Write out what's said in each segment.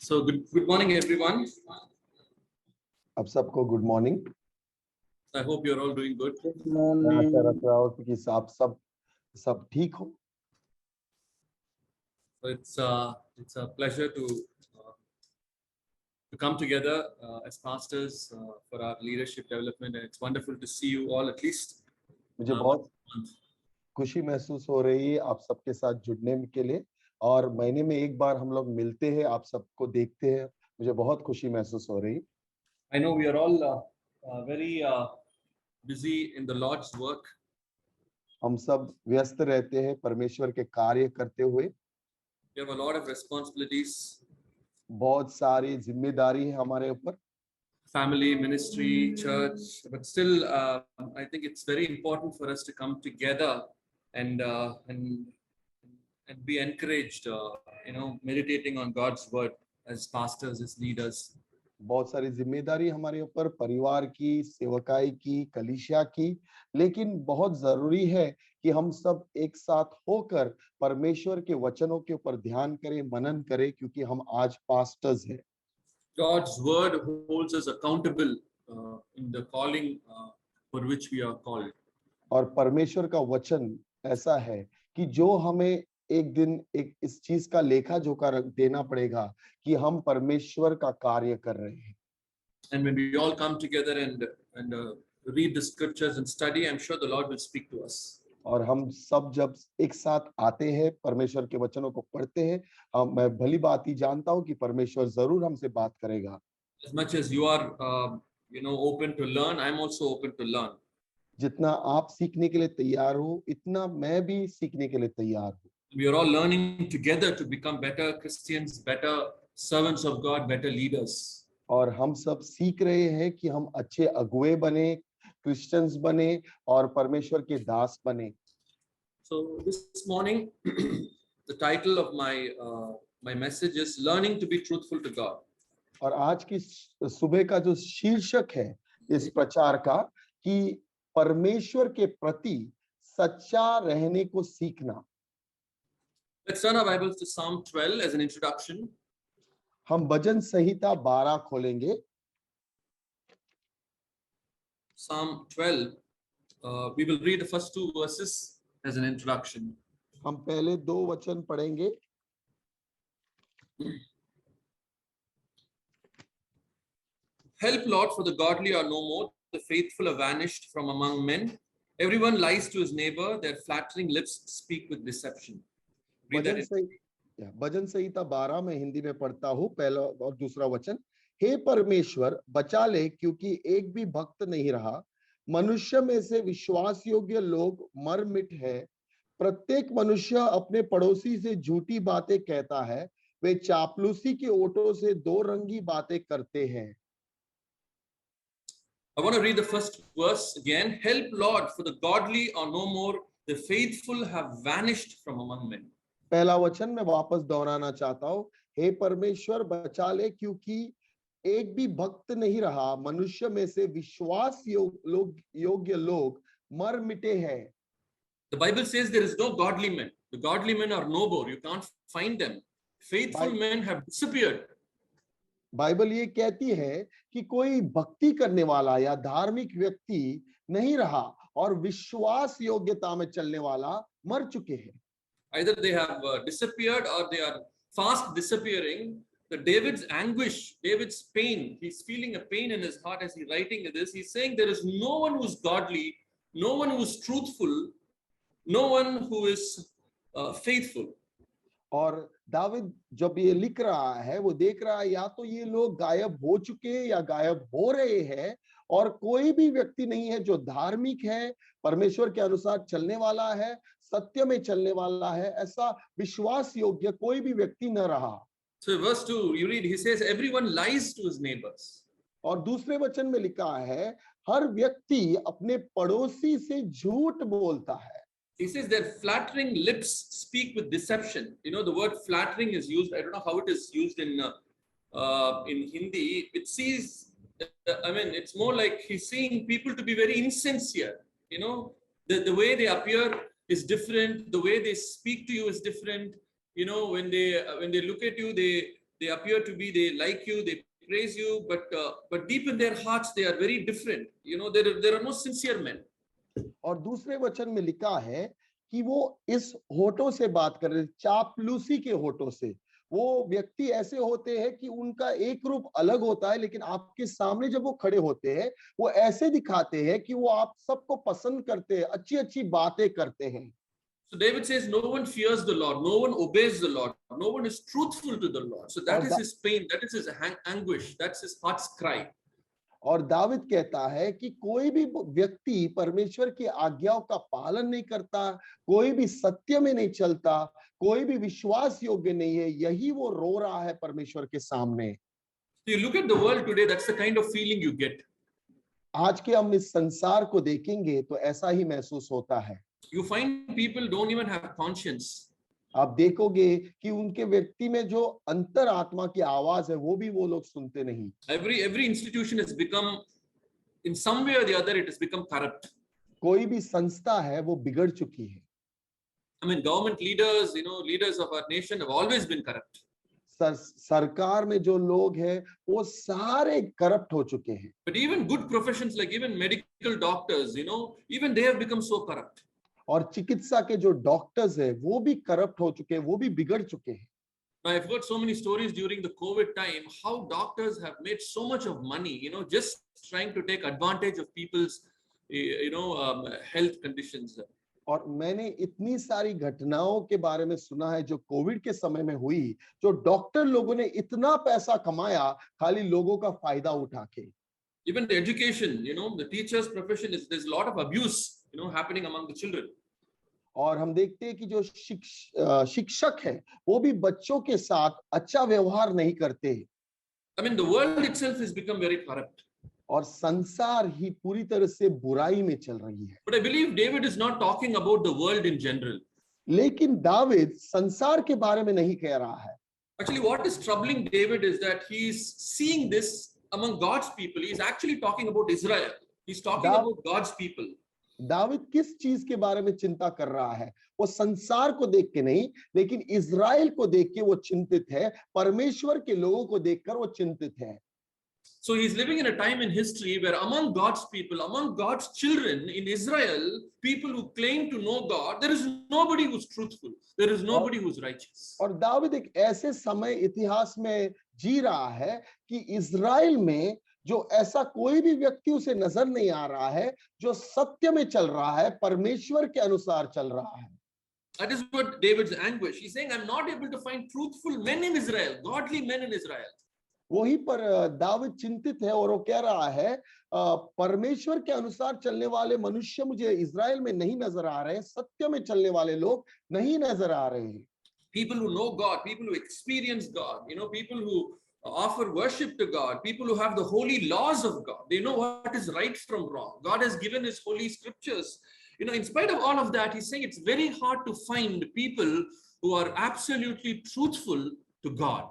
So good morning everyone. अब सबको good morning. I hope you're all doing good. मैं आशा रख रहा हूँ कि आप सब ठीक हो। So it's a pleasure to come together as pastors for our leadership development, and it's wonderful to see you all at least. मुझे बहुत खुशी महसूस हो रही है आप सबके साथ जुड़ने के लिए, और महीने में एक बार हम लोग मिलते हैं, आप सबको देखते हैं। मुझे बहुत खुशी महसूस हो रही। I know we are all very busy in the Lord's work. हम सब व्यस्त रहते हैं परमेश्वर के कार्य करते हुए। We have a lot of responsibilities. बहुत सारी जिम्मेदारी है हमारे ऊपर। Family, ministry, church, but still I think it's very important for us to come together and be encouraged, meditating on God's word as pastors, as leaders. बहुत सारी जिम्मेदारी हमारे ऊपर, परिवार की, सेवकाई की, कलीसिया की, लेकिन बहुत जरूरी है कि हम सब एक साथ होकर परमेश्वर के वचनों के ऊपर ध्यान करें, मनन करें, क्योंकि हम आज पास्टर्स हैं। God's word holds us accountable in the calling for which we are called. और परमेश्वर का वचन ऐसा है कि जो हमें एक दिन एक इस चीज का लेखा जोखा देना पड़ेगा कि हम परमेश्वर का कार्य कर रहे हैं। And when we all come together and read the scriptures and study, I'm sure the Lord will speak to us. और हम सब जब एक साथ आते हैं, परमेश्वर के वचनों को पढ़ते हैं, मैं भली बात ही जानता हूं कि परमेश्वर जरूर हमसे बात करेगा। As much as you are open to learn, I'm also open to learn. जितना आप सीखने के लिए तैयार हो, इतना मैं भी सीखने के लिए तैयार हूँ। We are all learning together to become better Christians, better servants of God, better leaders. और हम सब सीख रहे हैं कि हम अच्छे अगुवे बने, क्रिश्चियंस बने और परमेश्वर के दास बने। So this morning, the title of my message is Learning to be Truthful to God. और आज की सुबह का जो शीर्षक है इस प्रचार का कि परमेश्वर के प्रति सच्चा रहने को सीखना। Let's turn our Bibles to Psalm 12 as an introduction. हम भजन संहिता 12 खोलेंगे। Psalm 12, we will read the first two verses as an introduction. हम पहले दो वचन पढ़ेंगे। Help, Lord, for the godly are no more, the faithful are vanished from among men. Everyone lies to his neighbor, their flattering lips speak with deception. भजन संहिता 12 में हिंदी में पढ़ता हूँ, पहला और दूसरा वचन। हे परमेश्वर, बचा ले, क्योंकि एक भी भक्त नहीं रहा। मनुष्य में से विश्वास योग्य लोग मर मिट है। प्रत्येक मनुष्य अपने पड़ोसी से झूठी बातें कहता है। वे चापलूसी के ओठों से दो रंगी बातें करते हैं। I want to read the first verse again. Help, Lord, for the godly are no more, the faithful have vanished from among men. पहला वचन मैं वापस दोहराना चाहता हूँ। हे परमेश्वर, बचा ले, क्योंकि एक भी भक्त नहीं रहा। मनुष्य में से विश्वास योग्य लोग मर मिटे हैं। The Bible says there is no godly men. The godly men are no more. You can't find them. Faithful men have disappeared. Bible ये कहती है कि कोई भक्ति करने वाला या धार्मिक व्यक्ति नहीं रहा और विश्वास योग्यता में चलने वाला मर चुके हैं। Either they have disappeared or they are fast disappearing. The David's anguish, David's pain, he's feeling a pain in his heart as he's writing this. He's saying there is no one who's godly, no one who's truthful, no one who is faithful. और दाविद जब ये लिख रहा है, वो देख रहा है या तो ये लोग गायब हो चुके हैं या गायब हो रहे हैं, और कोई भी व्यक्ति नहीं है जो धार्मिक है, परमेश्वर के अनुसार चलने वाला है, सत्य में चलने वाला है। ऐसा विश्वास योग्य कोई भी व्यक्ति न रहा। So verse 2, you read, he says, everyone lies to his neighbors. और दूसरे वचन में लिखा है, हर व्यक्ति अपने पड़ोसी से झूठ बोलता है। He says their flattering lips speak with deception. You know, the word flattering is used. I don't know how it is used in Hindi. It sees, it's more like he's seeing people to be very insincere. You know, the way they appear is different. The way they speak to you is different. You know, when they look at you, they they appear to be, they like you, they praise you, but deep in their hearts they are very different. You know, there are no sincere men. और दूसरे वचन में लिखा है कि वो इस होठों से बात कर रहे, चापलूसी के होठों से। वो व्यक्ति ऐसे होते हैं कि उनका एक रूप अलग होता है, लेकिन आपके सामने जब वो खड़े होते हैं वो ऐसे दिखाते हैं कि वो आप सबको पसंद करते हैं, अच्छी अच्छी बातें करते हैं। So David says, no one fears the Lord, no one obeys the Lord, no one is truthful to the Lord. So that is his pain, that is his anguish, that's his heart's cry. और दाविद कहता है कि कोई भी व्यक्ति परमेश्वर की आज्ञाओं का पालन नहीं करता, कोई भी सत्य में नहीं चलता, कोई भी विश्वास योग्य नहीं है, यही वो रो रहा है परमेश्वर के सामने। So you look at the world today, that's the kind of feeling you get. आज के हम इस संसार को देखेंगे तो ऐसा ही महसूस होता है। You find people don't even have conscience. आप देखोगे कि उनके व्यक्ति में जो अंतर आत्मा की आवाज है वो भी वो लोग सुनते नहीं। Every institution has become, in some way or the other, it has become corrupt. कोई भी संस्था है वो बिगड़ चुकी है। I mean, government leaders, you know, leaders of our nation have always been corrupt. सरकार में जो लोग हैं वो सारे करप्ट हो चुके हैं। But even good professions like even medical doctors, you know, even they have become so corrupt. और चिकित्सा के जो डॉक्टर्स हैं वो भी करप्ट हो चुके हैं, वो भी बिगड़ चुके हैं। I've heard so many stories during the COVID time how doctors have made so much of money, you know, just trying to take advantage of people's, you know, health conditions. और मैंने इतनी सारी घटनाओं के बारे में सुना है जो कोविड के समय में हुई, जो डॉक्टर लोगों ने इतना पैसा कमाया खाली लोगों का फायदा उठा के। Even the education, you know, the teacher's profession is, there's a lot of abuse, you know, happening among the children. और हम देखते हैं कि जो शिक्षक है वो भी बच्चों के साथ अच्छा व्यवहार नहीं करते। I mean, the world itself has become very corrupt. और संसार ही पूरी तरह से बुराई में चल रही है। But I believe David is not talking about the world in general. लेकिन दाविद संसार के बारे में नहीं कह रहा है। Actually, what is troubling David is that he is seeing this among God's people. He is actually talking about Israel. He's talking about God's people. David किस चीज के बारे में चिंता कर रहा है? वो संसार को देख के नहीं, लेकिन इजराइल को देख के वो चिंतित है, परमेश्वर के लोगों को देखकर वो चिंतित है। So he's living in a time in history where among God's people, among God's children in Israel, people who claim to know God, there is nobody who's truthful. There is nobody who's righteous. और दाविद एक ऐसे समय इतिहास में जी रहा है कि Israel में जो ऐसा कोई भी व्यक्ति उसे नजर नहीं आ रहा है जो सत्य में चल रहा है, परमेश्वर के अनुसार चल रहा है। That is what David's anguish. He's saying, I'm not able to find truthful men in Israel, godly men in Israel. वही पर दाविद चिंतित है और वो कह रहा है परमेश्वर के अनुसार चलने वाले मनुष्य मुझे इजराइल में नहीं नजर आ रहे, सत्य में चलने वाले लोग नहीं नजर आ रहे हैं। People who know God, people who experience God, you know, people who offer worship to God, people who have the holy laws of God. They know what is right from wrong. God has given his holy scriptures. You know, in spite of all of that, he's saying it's very hard to find people who are absolutely truthful to God.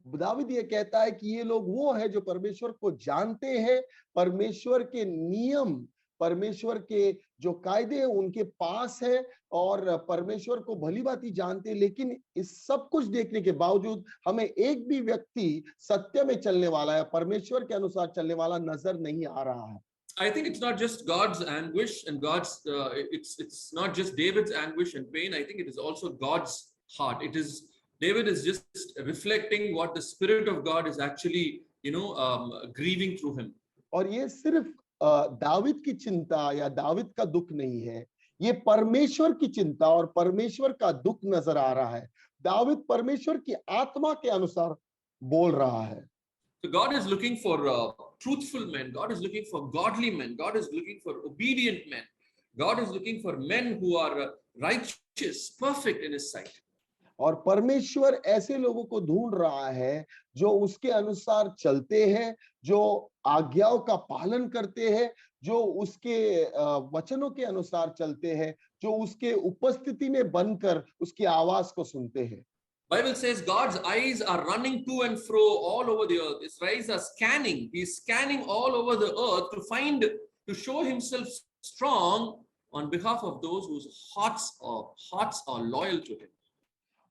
David ये कहता है कि ये लोग वो है जो परमेश्वर को जानते हैं, परमेश्वर के नियम, परमेश्वर के जो कायदे हैं उनके पास है और परमेश्वर को भली भांति जानते हैं, लेकिन इस सब कुछ देखने के बावजूद हमें एक भी व्यक्ति सत्य में चलने वाला है, परमेश्वर के अनुसार चलने वाला नजर नहीं आ रहा है। I think it's not just God's anguish and God's, it's not just David's anguish and pain. I think it is also God's heart. It is, David is just reflecting what the Spirit of God is actually, you know, grieving through him. और ये सिर्फ दाविद की चिंता या दाविद का दुख नहीं है, ये परमेश्वर की चिंता और परमेश्वर का दुख नजर आ रहा है। दाविद परमेश्वर की आत्मा के अनुसार बोल रहा है। So God is looking for truthful men. God is looking for godly men. God is looking for obedient men. God is looking for men who are righteous, perfect in his sight. और परमेश्वर ऐसे लोगों को ढूंढ रहा है जो उसके अनुसार चलते हैं, जो आज्ञाओं का पालन करते हैं, जो उसके वचनों के अनुसार चलते हैं, जो उसके उपस्थिति में बनकर उसकी आवाज को सुनते हैं। Bible says God's eyes are running to and fro all over the earth. His eyes are scanning. He's scanning all over the earth to show himself strong on behalf of those whose hearts are loyal to him.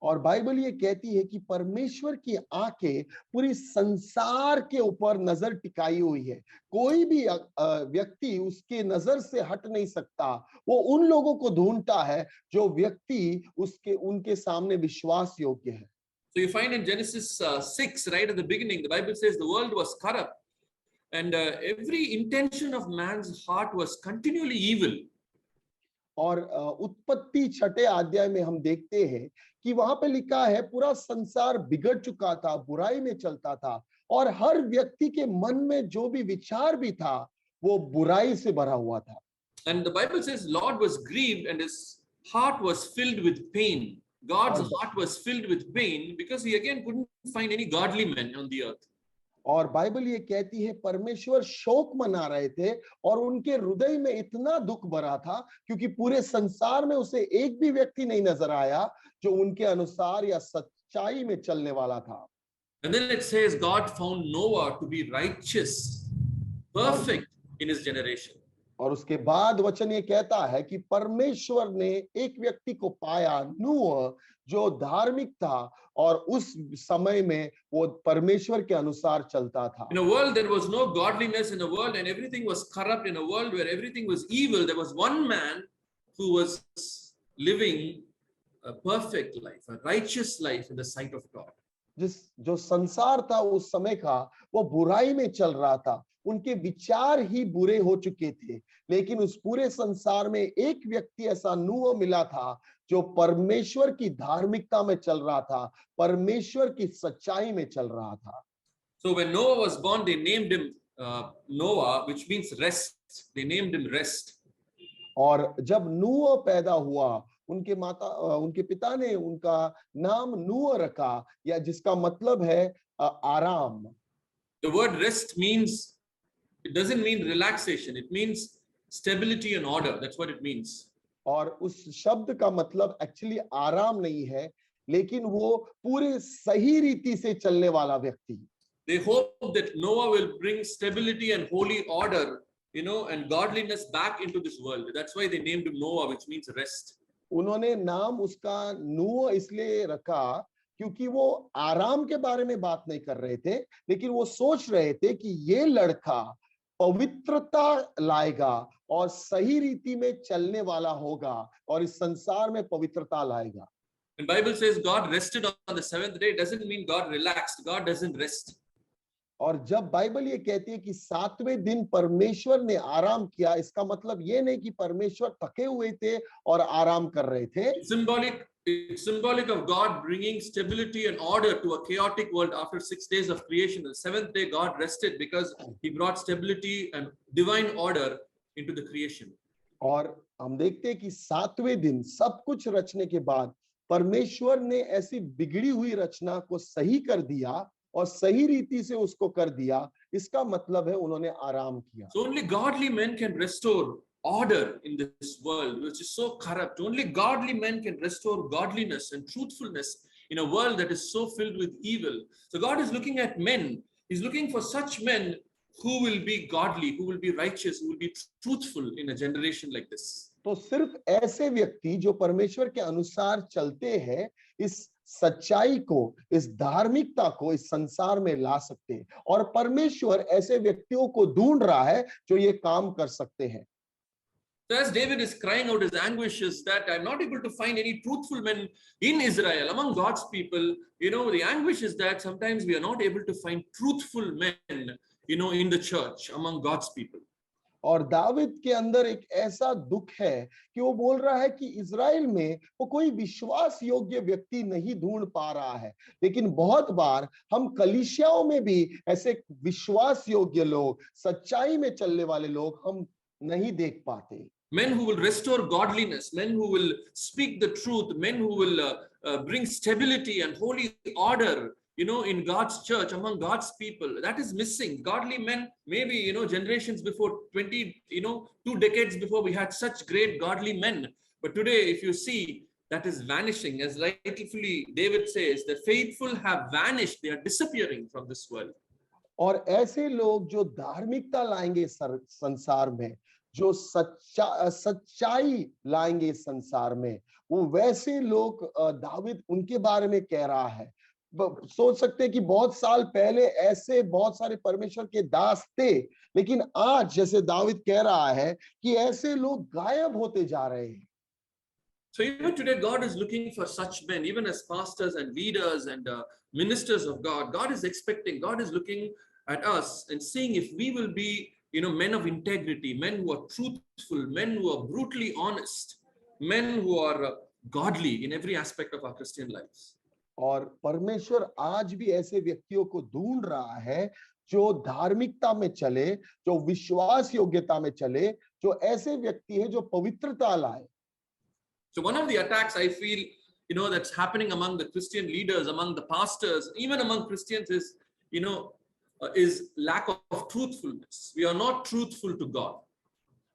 और Bible ये कहती है कि परमेश्वर की आंखें पूरी संसार के ऊपर नजर टिकाई हुई है। कोई भी व्यक्ति उसके नजर से हट नहीं सकता। वो उन लोगों को ढूंढता है जो व्यक्ति उसके उनके सामने विश्वास योग्य है। So you find in Genesis 6, right at the beginning, the Bible says the world was corrupt and every intention of man's heart was continually evil. और उत्पत्ति 6 अध्याय में हम देखते हैं कि वहां पे लिखा है पूरा संसार बिगड़ चुका था, बुराई में चलता था और हर व्यक्ति के मन में जो भी विचार भी था वो बुराई से भरा हुआ था। And the Bible says Lord was grieved and his heart was filled with pain. God's और heart was filled with pain because he again couldn't find any godly men on the earth. और Bible ये कहती है परमेश्वर शोक मना रहे थे और उनके हृदय में इतना दुख भरा था क्योंकि पूरे संसार में उसे एक भी व्यक्ति नहीं नजर आया जो उनके अनुसार या सच्चाई में चलने वाला था। And then it says God found Noah to be righteous, perfect in his generation. और उसके बाद वचन ये कहता है कि परमेश्वर ने एक व्यक्ति को पाया, नूह, जो धार्मिक था और उस समय में वो परमेश्वर के अनुसार चलता था। In a world there was no godliness, in a world and everything was corrupt, in a world where everything was evil, there was one man who was living a perfect life, a righteous life in the sight of God. जो संसार था उस समय का वो बुराई में चल रहा था, उनके विचार ही बुरे हो चुके थे, लेकिन उस पूरे संसार में एक व्यक्ति ऐसा नूह मिला था जो परमेश्वर की धार्मिकता में चल रहा था, परमेश्वर की सच्चाई में चल रहा था। So when Noah was born, they named him Noah, which means rest. They named him rest. और जब नूह पैदा हुआ, उनके पिता ने उनका नाम नूह रखा, या जिसका मतलब है आराम। The word rest means, it doesn't mean relaxation, it means stability and order. That's what it means. और उस शब्द का मतलब एक्चुअली आराम नहीं है, लेकिन वो पूरे सही रीति से चलने वाला व्यक्ति। They hope that Noah will bring stability and holy order, and godliness back into this world. That's why they named him Noah, which means rest. उन्होंने नाम उसका नूह इसलिए रखा क्योंकि वो आराम के बारे में बात नहीं कर रहे थे, लेकिन वो सोच रहे थे कि ये लड़का पवित्रता लाएगा और सही रीति में चलने वाला होगा और इस संसार में पवित्रता लाएगा। When Bible says God rested on the seventh day, it doesn't mean God relaxed. God doesn't rest. और जब बाइबल ये कहती है कि 7वें दिन परमेश्वर ने आराम किया, इसका मतलब ये नहीं कि परमेश्वर थके हुए थे और आराम कर रहे थे। It's symbolic of God bringing stability and order to a chaotic world after 6 days of creation. The seventh day God rested because he brought stability and divine order into the creation. और हम देखते हैं कि 7वें दिन सब कुछ रचने के बाद परमेश्वर ने ऐसी बिगड़ी हुई रचना को सही कर दिया और सही रीति से उसको कर दिया। इसका मतलब है उन्होंने आराम किया। So only godly men can restore order in this world which is so corrupt. Only godly men can restore godliness and truthfulness in a world that is so filled with evil. So God is looking at men. He's looking for such men who will be godly, who will be righteous, who will be truthful in a generation like this. तो सिर्फ ऐसे व्यक्ति जो परमेश्वर के अनुसार चलते हैं इस सच्चाई को, इस धार्मिकता को इस संसार में ला सकते हैं, और परमेश्वर ऐसे व्यक्तियों को ढूंढ रहा है जो ये काम कर सकते हैं। So as David is crying out his anguish is that I'm not able to find any truthful men in Israel among God's people. The anguish is that sometimes we are not able to find truthful men, in the church among God's people. और दाविद के अंदर एक ऐसा दुख है कि वो बोल रहा है कि इज़राइल में वो कोई विश्वास योग्य व्यक्ति नहीं ढूंढ पा रहा है, लेकिन बहुत बार हम कलीसियाओं में भी ऐसे विश्वास योग्य लोग, सच्चाई में चलने वाले लोग हम नहीं देख पाते। Men who will restore godliness, men who will speak the truth, men who will bring stability and holy order, in God's church, among God's people. That is missing. Godly men, maybe, generations before, 2 decades before, we had such great godly men. But today, if you see, that is vanishing. As rightfully David says, the faithful have vanished. They are disappearing from this world. और ऐसे लोग जो धार्मिकता लाएंगे संसार में, जो सच्चाई लाएंगे इस संसार में, वो वैसे लोग दाऊद उनके बारे में कह रहा है। सोच सकते हैं कि बहुत साल पहले ऐसे बहुत सारे परमेश्वर के दास थे, लेकिन आज जैसे दाऊद कह रहा है कि ऐसे लोग गायब होते जा रहे हैं। So even today, God is looking for such men, even as pastors and leaders and ministers of God. God is expecting, God is looking at us and seeing if we will be, men of integrity, men who are truthful, men who are brutally honest, men who are godly in every aspect of our Christian lives. और परमेश्वर आज भी ऐसे व्यक्तियों को ढूंढ रहा है जो धार्मिकता में चले, जो विश्वास योग्यता में चले, जो ऐसे व्यक्ति है जो पवित्रता लाए। So one of the attacks I feel, that's happening among the Christian leaders, among the pastors, even among Christians is lack of truthfulness. We are not truthful to God.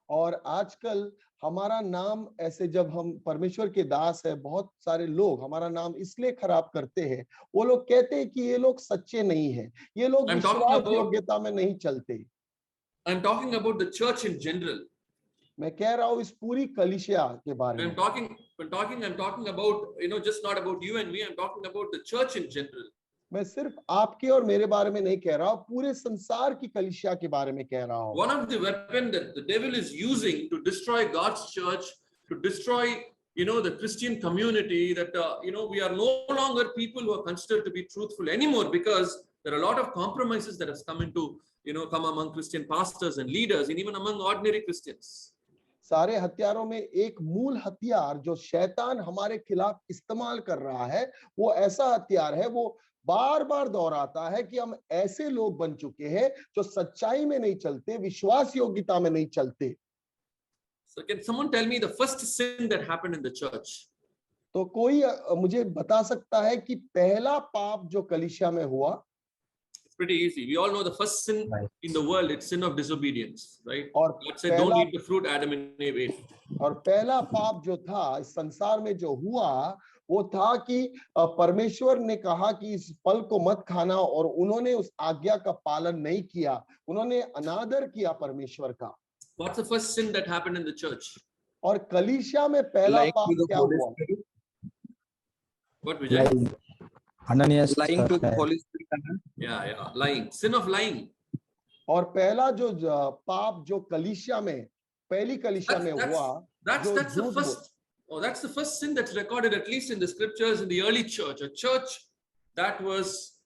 और आजकल हमारा नाम ऐसे जब हम परमेश्वर के दास है, बहुत सारे लोग हमारा नाम इसलिए खराब करते हैं, वो लोग कहते हैं कि ये लोग सच्चे नहीं है, ये लोग विश्वास योग्यता में नहीं चलते। I'm talking about the church in general. मैं कह रहा हूँ इस पूरी कलीसिया के बारे में। I'm talking about, just not about you and me. I'm talking about the church in general. मैं सिर्फ आपके और मेरे बारे में नहीं कह रहा हूँ, पूरे संसार की कलीसिया के बारे में कह रहा हूँ। One of the weapons that the devil is using to destroy God's church, to destroy, the Christian community, that, we are no longer people who are considered to be truthful anymore, because there are a lot of compromises that has come come among Christian pastors and leaders, and even among ordinary Christians. सारे हथियारों में एक मूल हथियार जो शैतान हमारे खिलाफ इस्तेमाल कर रहा है, वो ऐसा हथियार है, वो बार बार दोहराता है कि हम ऐसे लोग बन चुके हैं जो सच्चाई में नहीं चलते, विश्वास योग्यता में नहीं चलते। So can someone tell me the first sin that happened in the church? तो कोई मुझे बता सकता है कि पहला पाप जो कलीसिया में हुआ? It's pretty easy. We all know the first sin in the world, it's sin of disobedience, right? और God said, don't eat the fruit Adam and Eve ate. और पहला पाप जो था इस संसार में जो हुआ, वो था कि परमेश्वर ने कहा कि इस फल को मत खाना, और उन्होंने उस आज्ञा का पालन नहीं किया, उन्होंने अनादर किया परमेश्वर का। What's the first sin that happened in the church? और कलीसिया में पहला पाप क्या हुआ? What, Vijay? Ananias, lying to the Holy Spirit. Yeah, lying. Sin of lying. और पहला जो पाप जो कलीसिया में, पहली कलीसिया में हुआ, that's the first. Oh, that's the first sin that's recorded, at least in the scriptures, in the early church. A church that was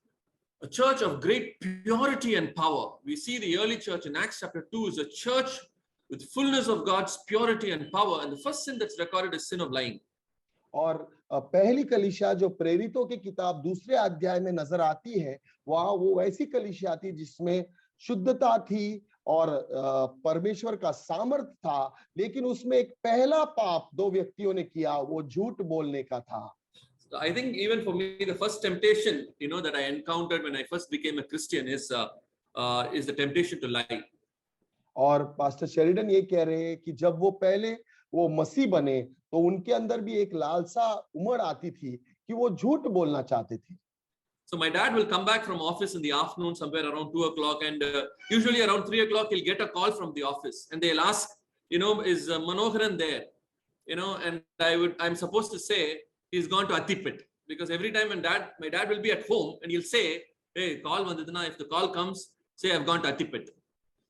a church of great purity and power. We see the early church in Acts chapter 2 is a church with fullness of God's purity and power. And the first sin that's recorded is sin of lying. और पहली कलीसिया जो प्रेरितों की किताब दूसरे अध्याय में नजर आती है, वहां वो वैसी कलीसिया थी जिसमें शुद्धता थी और परमेश्वर का सामर्थ था, लेकिन उसमें एक पहला पाप दो व्यक्तियों ने किया, वो झूठ बोलने का था। So I think even for me, the first temptation, that I encountered when I first became a Christian is the temptation to lie. और पास्टर शेरिडन ये कह रहे हैं कि जब वो पहले वो मसीह बने, तो उनके अंदर भी एक लालसा उमड़ आती थी कि वो झूठ बोलना चाहते थे। So my dad will come back from office in the afternoon somewhere around 2 o'clock, and usually around 3 o'clock he'll get a call from the office, and they'll ask, is Manoharan there? And I'm supposed to say he's gone to Attipet, because every time my dad will be at home and he'll say, hey, call Vandana. If the call comes, say I've gone to Attipet.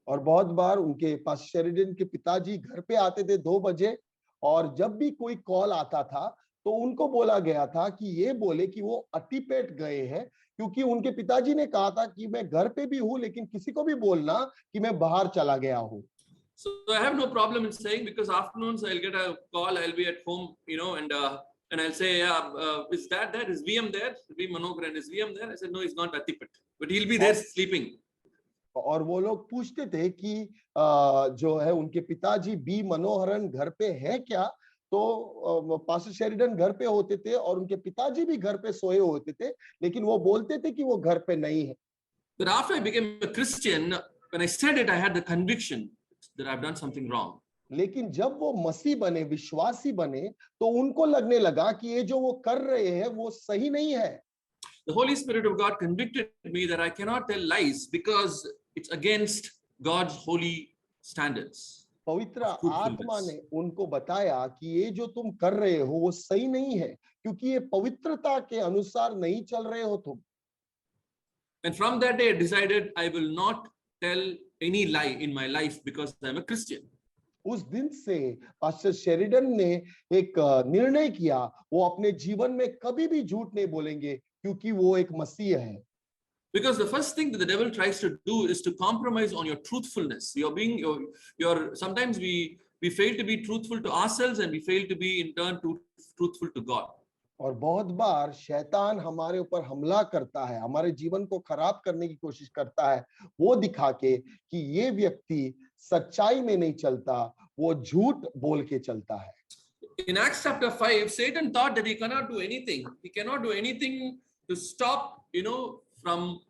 और बहुत बार उनके पास Sheridan के पिताजी घर पे आते थे 2 बजे, और जब भी कोई कॉल आता था तो उनको बोला गया था कि ये बोले कि वो अटिपेट गए हैं, क्योंकि उनके पिताजी ने कहा था कि मैं घर पे भी हूँ, लेकिन किसी को भी बोलना कि मैं बाहर चला गया हूँ। So I have no problem in saying, because afternoons I'll get a call, I'll be at home, and I'll say, is Dad there? Is VM there? V Manoharan, is VM there? I said, no, he's gone to Attipet, but he'll be there sleeping. और वो लोग पूछते थे कि जो है उनके पिताजी बी मनोहरन घर पे है क्या, तो पास्टर शेरिडन घर पे होते थे और उनके पिताजी भी घर पे सोए होते थे, लेकिन वो बोलते थे कि वो घर पे नहीं है। But after I became a Christian, when I said it, I had the conviction that I've done something wrong. लेकिन जब वो मसीह बने, विश्वासी बने, तो उनको लगने लगा कि ये जो वो कर रहे हैं वो सही नहीं है। The Holy Spirit of God convicted me that I cannot tell lies because it's against God's holy standards. पवित्र of fruitfulness. आत्मा ने उनको बताया कि ये जो तुम कर रहे हो वो सही नहीं है, क्योंकि ये पवित्रता के अनुसार नहीं चल रहे हो तुम। And from that day, I decided I will not tell any lie in my life because I am a Christian. उस दिन से पास्टर शेरिडन ने एक निर्णय किया, वो अपने जीवन में कभी भी झूठ नहीं बोलेंगे, क्योंकि वो एक मसीह है। Because the first thing that the devil tries to do is to compromise on your truthfulness. Sometimes we fail to be truthful to ourselves, and we fail to be in turn truthful to God. और बहुत बार शैतान हमारे ऊपर हमला करता है, हमारे जीवन को खराब करने की कोशिश करता है, वो दिखा के कि ये व्यक्ति सच्चाई में नहीं चलता, वो झूठ बोल के चलता है। In Acts chapter 5, Satan thought that he cannot do anything. He cannot do anything to stop, from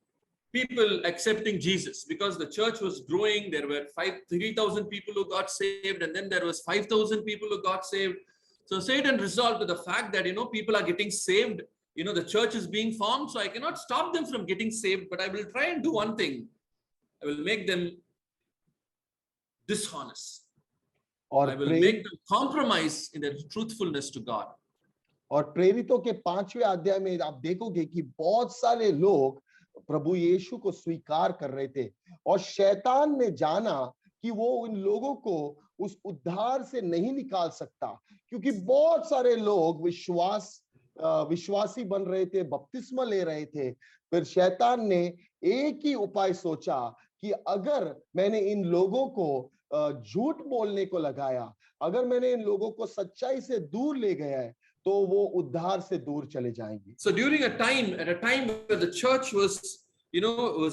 people accepting Jesus, because the church was growing. There were 3,000 people who got saved, and then there was 5,000 people who got saved. So Satan resolved to the fact that, people are getting saved, the church is being formed, so I cannot stop them from getting saved, but I will try and do one thing. I will make them dishonest. I will make them compromise in their truthfulness to God. और प्रेरितों के 5वें अध्याय में आप देखोगे कि बहुत सारे लोग प्रभु यीशु को स्वीकार कर रहे थे, और शैतान ने जाना कि वो उन लोगों को उस उद्धार से नहीं निकाल सकता, क्योंकि बहुत सारे लोग विश्वासी बन रहे थे, बपतिस्मा ले रहे थे। फिर शैतान ने एक ही उपाय सोचा कि अगर मैंने इन लोगों को झूठ बोलने को लगाया, अगर मैंने इन लोगों को सच्चाई से दूर ले गया है, तो वो उद्धार से दूर चले जाएंगे। So at a time where the church was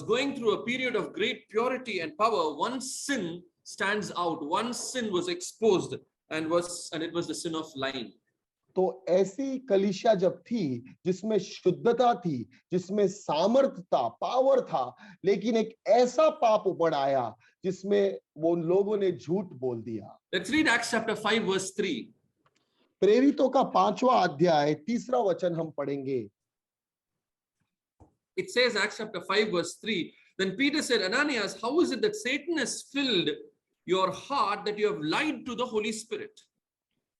going through a period of great purity and power, one sin stands out. One sin was exposed, and it was the sin of lying. तो ऐसी कलीसिया जब थी, जिसमें शुद्धता थी, जिसमें सामर्थ था, पावर था, लेकिन एक ऐसा पाप ऊपर आया जिसमें वो लोगों ने झूठ बोल दिया। Let's read Acts chapter 5 verse 3. प्रेरितों का 5वां अध्याय 3रा वचन हम पढ़ेंगे। It says, Acts chapter 5 verse 3, then Peter said, Ananias, how is it that Satan has filled your heart that you have lied to the Holy Spirit?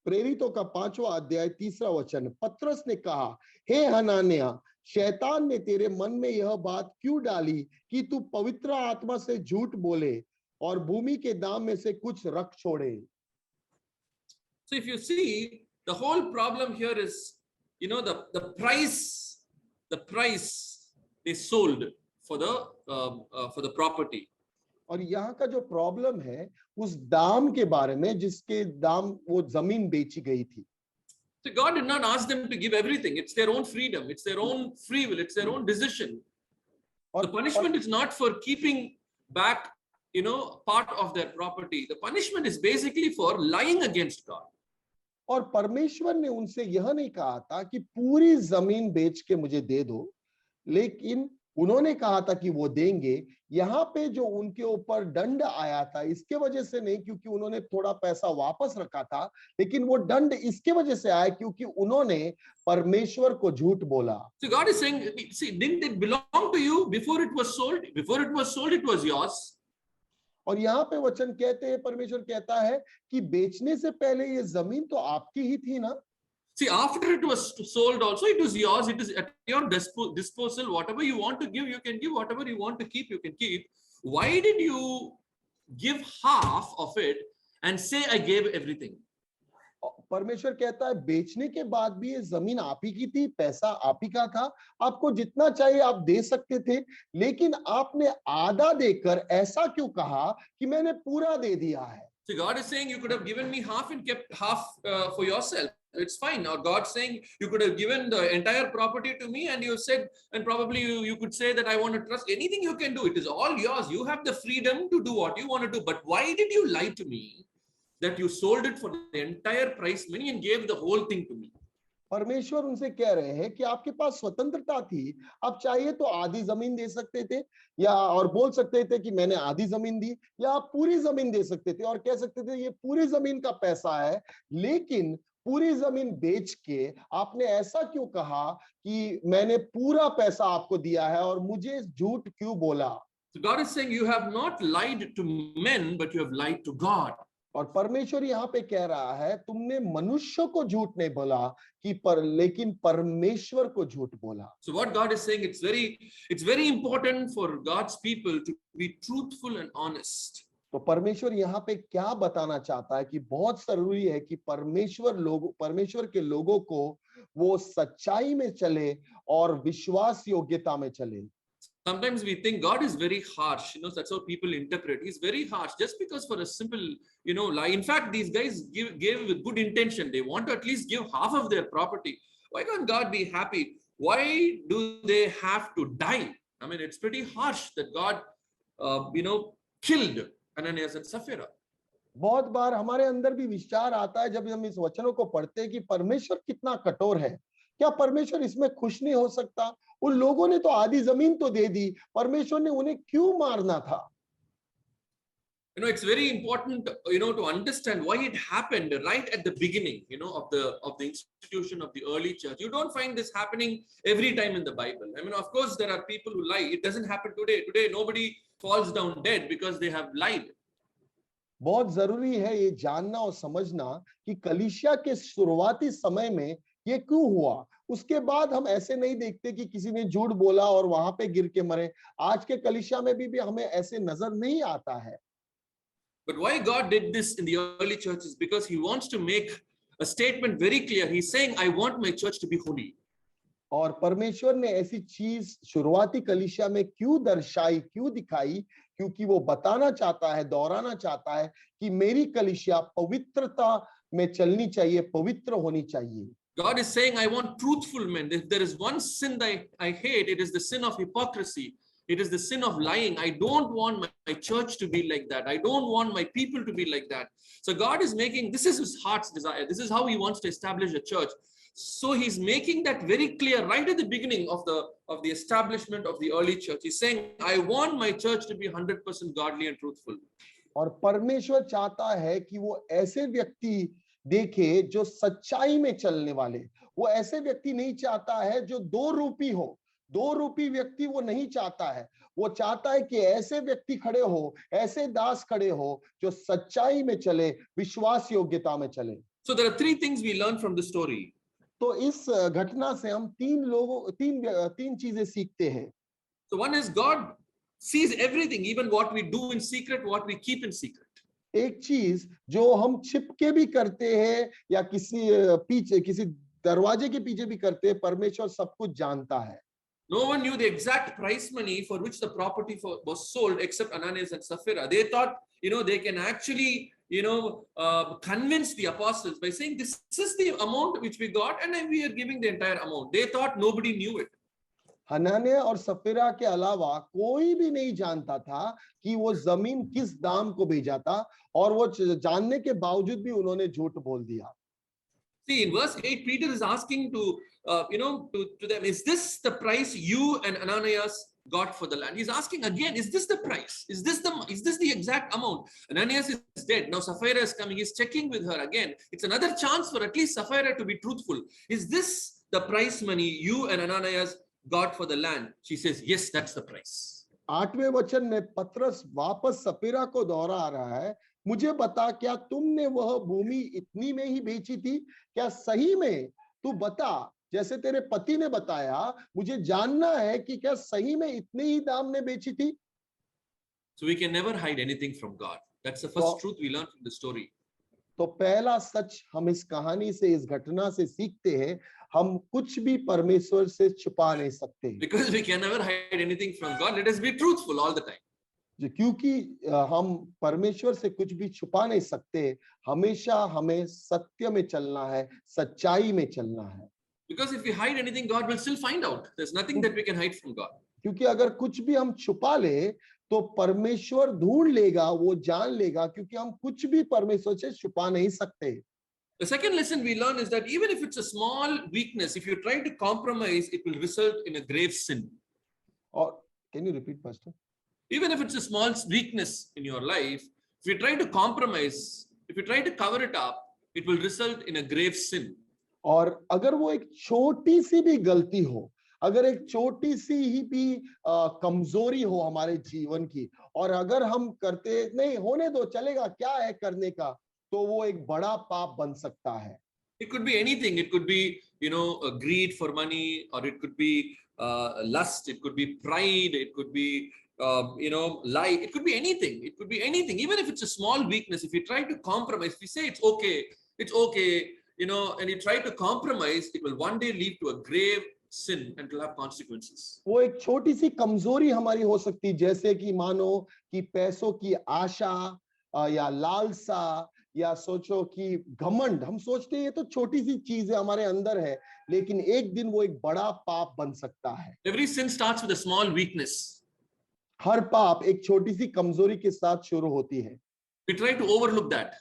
प्रेरितों का 5वां अध्याय 3रा वचन, पत्रस ने कहा, हे हनान्या, शैतान ने तेरे मन में यह बात क्यों डाली कि तू पवित्र आत्मा से झूठ बोले और भूमि के दाम में से कुछ रख छोड़े। So if you see, the whole problem here is, the price they sold for the property. और यहाँ का जो प्रॉब्लम है उस दाम के बारे में, जिसके दाम वो जमीन बेची गई थी। So God did not ask them to give everything. It's their own freedom. It's their own free will. It's their own decision. The punishment is not for keeping back, part of their property. The punishment is basically for lying against God. और परमेश्वर ने उनसे यह नहीं कहा था कि पूरी जमीन बेच के मुझे दे दो, लेकिन उन्होंने कहा था कि वो देंगे। यहाँ पे जो उनके ऊपर दंड आया था, इसके वजह से नहीं क्योंकि उन्होंने थोड़ा पैसा वापस रखा था, लेकिन वो दंड इसके वजह से आया क्योंकि उन्होंने परमेश्वर को झूठ बोला। So God is saying, see, didn't it belong to you before it was sold? Before it was sold, it was yours. और यहाँ पे वचन कहते हैं, परमेश्वर कहता है कि बेचने से पहले ये जमीन तो आपकी ही थी ना। See, after it was sold also, it was yours. It is at your disposal. Whatever you want to give, you can give. Whatever you want to keep, you can keep. Why did you give half of it and say, I gave everything? परमेश्वर कहता है बेचने के बाद भी ये जमीन आप ही की थी, पैसा आप ही का था, आपको जितना चाहिए आप दे सकते थे, लेकिन आपने आधा देकर ऐसा क्यों कहा कि मैंने पूरा दे दिया है। So God is saying you could have given me half and kept half for yourself. It's fine. Or God saying you could have given the entire property to me, and you said, and probably you could say that I want to trust. Anything you can do. It is all yours. You have the freedom to do what you want to do. But why did you lie to me that you sold it for the entire price money and gave the whole thing to me? परमेश्वर उनसे कह रहे हैं कि आपके पास स्वतंत्रता थी, आप चाहिए तो आधी जमीन दे सकते थे, या और बोल सकते थे कि मैंने आधी जमीन दी, या आप पूरी जमीन दे सकते थे और कह सकते थे ये पूरी जमीन का पैसा है, लेकिन पूरी जमीन बेच के आपने ऐसा क्यों कहा कि मैंने पूरा पैसा आपको दिया है और मुझे झूठ क्यों बोला। So God is saying you have not lied to men, but you have lied to God. और परमेश्वर यहाँ पे कह रहा है तुमने मनुष्य को झूठ नहीं बोला लेकिन परमेश्वर को झूठ बोला। So what God is saying, it's very important for God's people to be truthful and honest. तो परमेश्वर यहाँ पे क्या बताना चाहता है कि बहुत जरूरी है कि परमेश्वर के लोगों को वो सच्चाई में चले और विश्वास योग्यता में चले। Sometimes we think God is very harsh, that's how people interpret. He's very harsh just because for a simple, lie. In fact, these guys gave with good intention. They want to at least give half of their property. Why can't God be happy? Why do they have to die? I mean, it's pretty harsh that God, killed Ananias and Sapphira. बहुत बार हमारे अंदर भी विचार आता है जब हम इस वचनों को पढ़ते हैं कि परमेश्वर कितना कठोर है। क्या परमेश्वर इसमें खुश नहीं हो सकता? उन लोगों ने तो आधी जमीन तो दे दी, परमेश्वर ने उन्हें क्यों मारना था? It's very important, to understand why it happened right at the beginning, of the institution of the early church. You don't find this happening every time in the Bible. I mean, of course, there are people who lie. It doesn't happen today. Today, nobody falls down dead because they have lied. बहुत जरूरी है ये जानना और समझना कि कलीसिया के शुरुआती समय में ये क्यों हुआ। उसके बाद हम ऐसे नहीं देखते कि किसी ने झूठ बोला और वहां पे गिर के मरे। आज के कलीसिया में भी हमें ऐसे नजर नहीं आता है। But why God did this in the early church is because he wants to make a statement very clear. He's saying, I want my church to be holy. और परमेश्वर ने ऐसी चीज शुरुआती कलीसिया में क्यों दर्शाई, क्यों दिखाई? क्योंकि वो बताना चाहता है, दोहराना चाहता है कि मेरी कलीसिया पवित्रता में चलनी चाहिए, पवित्र होनी चाहिए। God is saying, I want truthful men. If there is one sin that I hate, it is the sin of hypocrisy. It is the sin of lying. I don't want my church to be like that. I don't want my people to be like that. So God is making, this is his heart's desire. This is how he wants to establish a church. So he's making that very clear right at the beginning of the establishment of the early church. He's saying, I want my church to be 100% godly and truthful. और परमेश्वर चाहता है कि वो ऐसे व्यक्ति देखे जो सच्चाई में चलने वाले। वो ऐसे व्यक्ति नहीं चाहता है जो दो रूपी हो। दो रूपी व्यक्ति वो नहीं चाहता है। वो चाहता है कि ऐसे व्यक्ति खड़े हो, ऐसे दास खड़े हो जो सच्चाई में चले, विश्वास योग्यता में चले। So there are three things we learn from the story. तो इस घटना से हम तीन चीजें सीखते हैं। So one is God sees everything, even what we do in secret, what we keep in secret. एक चीज जो हम छिपके भी करते हैं या किसी दरवाजे के पीछे भी करते हैं, परमेश्वर सब कुछ जानता है। No one knew the exact price money for which the property was sold except Ananias and Sapphira. They thought, they can actually, convince the apostles by saying, this is the amount which we got and we are giving the entire amount. They thought nobody knew it. हनानिया और सफीरा के अलावा कोई भी नहीं जानता था कि वो जमीन किस दाम को बेचा था, और वो जानने के बावजूद भी उन्होंने झूठ बोल दिया। See, in verse 8, Peter is asking to them, is this the price you and Ananias got for the land? He's asking again, is this the price? Is this the exact amount? Ananias is dead. Now Sapphira is coming. He's checking with her again. It's another chance for at least Sapphira to be truthful. Is this the price money you and Ananias got for the land? She says, yes, that's the price. 8वें वचन में पतरस वापस सफीरा को दोहरा रहा है, मुझे बता, क्या तुमने वह भूमि इतनी में ही बेची थी? क्या सही में? तू बता, जैसे तेरे पति ने बताया, मुझे जानना है कि क्या सही में इतने ही दाम में बेची थी? So we can never hide anything from God. That's the first truth we learn from the story. तो पहला सच हम इस कहानी से, इस घटना से सीखते हैं, हम कुछ भी परमेश्वर से छुपा नहीं सकते। Because we can never hide anything from God, let us be truthful all the time. क्योंकि हम परमेश्वर से कुछ भी छुपा नहीं सकते, हमेशा हमें सत्य में चलना है, सच्चाई में चलना है। Because if we hide anything, God will still find out. There's nothing that we can hide from God. क्योंकि अगर कुछ भी हम छुपा ले तो परमेश्वर ढूंढ लेगा, वो जान लेगा, क्योंकि हम कुछ भी परमेश्वर से छुपा नहीं सकते। The second lesson we learn is that even if it's a small weakness, if you try to compromise, it will result in a grave sin. Or can you repeat, Pastor? Even if it's a small weakness in your life, if you try to compromise, if you try to cover it up, it will result in a grave sin. और अगर वो एक छोटी सी भी गलती हो, अगर एक छोटी सी ही भी कमजोरी हो हमारे जीवन की, और अगर हम करते नहीं, होने दो, चलेगा, क्या है करने का, तो वो एक बड़ा पाप बन सकता है। It could be anything. It could be, greed for money, or it could be lust. It could be pride. It could be, lie. It could be anything. It could be anything. Even if it's a small weakness, if you try to compromise, if you say it's okay, and you try to compromise, it will one day lead to a grave sin and it will have consequences. वो एक छोटी सी कमजोरी हमारी हो सकती, जैसे कि मानो कि पैसों की आशा, या लालसा, या सोचो कि घमंड, हम सोचते हैं ये तो छोटी सी चीज है, हमारे अंदर है, लेकिन एक दिन वो एक बड़ा पाप बन सकता है। Every sin starts with a small weakness. हर पाप एक छोटी सी कमजोरी के साथ शुरू होती है, We try to overlook that.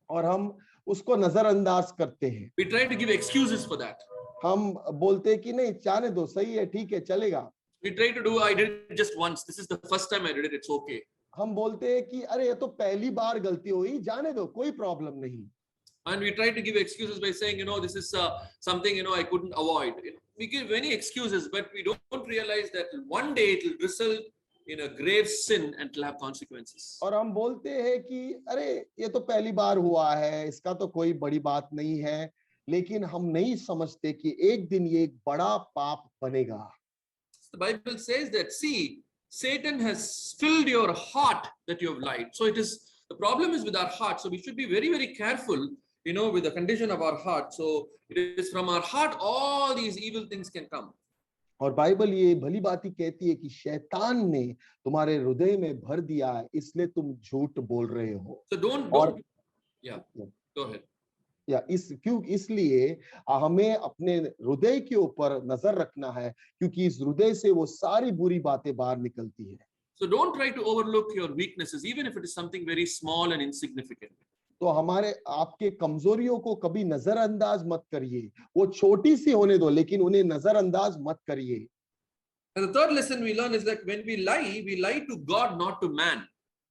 और हम उसको नजरअंदाज करते हैं। We try to give excuses for that. हम बोलते हैं कि नहीं, जाने दो, सही है, ठीक है, चलेगा। We try to do, I did it just once. This is the first time I did it. It's okay. हम बोलते हैं कि अरे ये तो पहली बार गलती हुई, जाने दो, कोई प्रॉब्लम नहीं। And we try to give excuses by saying, this is something, I couldn't avoid. We give many excuses, but we don't realize that one day it will result in a grave sin and it will have consequences. और हम बोलते हैं कि अरे ये तो पहली बार हुआ है, इसका तो कोई बड़ी बात नहीं है, लेकिन हम नहीं समझते कि एक दिन ये एक बड़ा पाप बनेगा। The Bible says that, see, Satan has filled your heart that you have lied. So the problem is with our heart. So we should be very, very careful, with the condition of our heart. So it is from our heart all these evil things can come. और Bible ये भली बात ही कहती है कि शैतान ने तुम्हारे हृदय में भर दिया है, इसलिए तुम झूठ बोल रहे हो। So don't yeah, go ahead. या इसलिए हमें अपने हृदय के ऊपर नजर रखना है, क्योंकि इस हृदय से वो सारी बुरी बातें बाहर निकलती है। So don't try to overlook your weaknesses, even if it is something very small and insignificant. तो हमारे आपके कमजोरियों को कभी नजरअंदाज मत करिए, वो छोटी सी होने दो, लेकिन उन्हें नजरअंदाज मत करिए। And the third lesson we learn is that when we lie to God, not to man.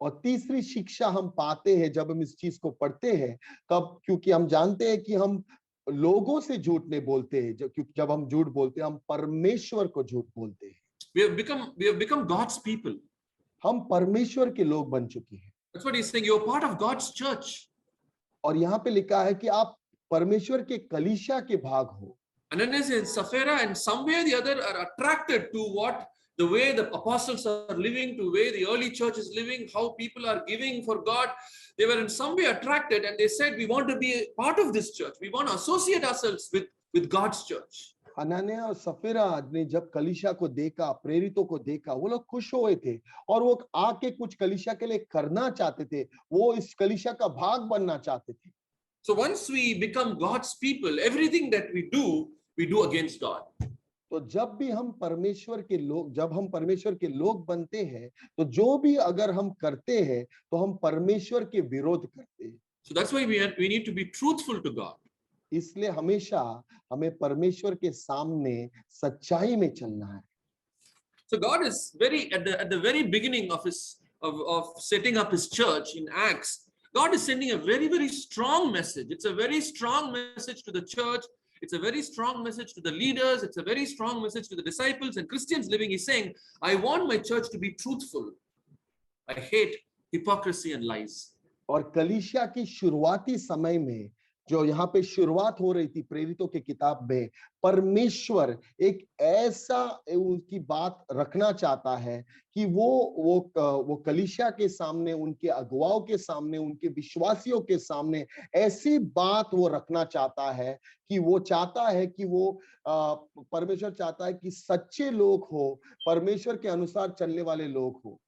और तीसरी शिक्षा हम पाते हैं जब हम इस चीज को पढ़ते हैं, कब, क्योंकि हम जानते हैं कि हम लोगों से झूठ नहीं बोलते हैं, क्योंकि जब हम झूठ बोलते हैं हम परमेश्वर को झूठ बोलते हैं। We have become God's people. हम परमेश्वर के लोग बन चुके हैं। That's what he's saying. You're part of God's church. और यहाँ पे लिखा है कि आप परमेश्वर के कलीसिया के भाग हो। Ananias and Sapphira, and some way or the other, are attracted to the way the apostles are living, to the way the early church is living, how people are giving for God. They were in some way attracted, and they said, we want to be a part of this church. We want to associate ourselves with God's church. हनन्याह और सफीरा ने जब कलीसिया को देखा, प्रेरितों को देखा, वो लोग खुश हुए थे और वो आके कुछ कलीसिया के लिए करना चाहते थे, वो इस कलीसिया का भाग बनना चाहते थे। So once we become God's people, everything that we do against God. तो जब भी हम परमेश्वर के लोग, जब हम परमेश्वर के लोग बनते हैं, तो जो भी अगर हम करते हैं तो हम परमेश्वर के विरोध करते हैं। So that's why we need to be truthful to God. इसलिए हमेशा हमें परमेश्वर के सामने सच्चाई में चलना है। So God is at the very beginning of setting up his church in Acts. God is sending a very, very strong message. It's a very strong message to the church. It's a very strong message to the leaders. It's a very strong message to the disciples and Christians living. He's saying, I want my church to be truthful. I hate hypocrisy and lies. और कलीसिया की शुरुआती समय में जो यहाँ पे शुरुआत हो रही थी प्रेरितों के किताब में, परमेश्वर एक ऐसा उनकी बात रखना चाहता है कि वो कलीसिया के सामने, उनके अगुवाओं के सामने, उनके विश्वासियों के सामने ऐसी बात वो रखना चाहता है कि वो चाहता है कि वो परमेश्वर चाहता है कि सच्चे लोग हो, परमेश्वर के अनुसार चलने वाले लोग हो।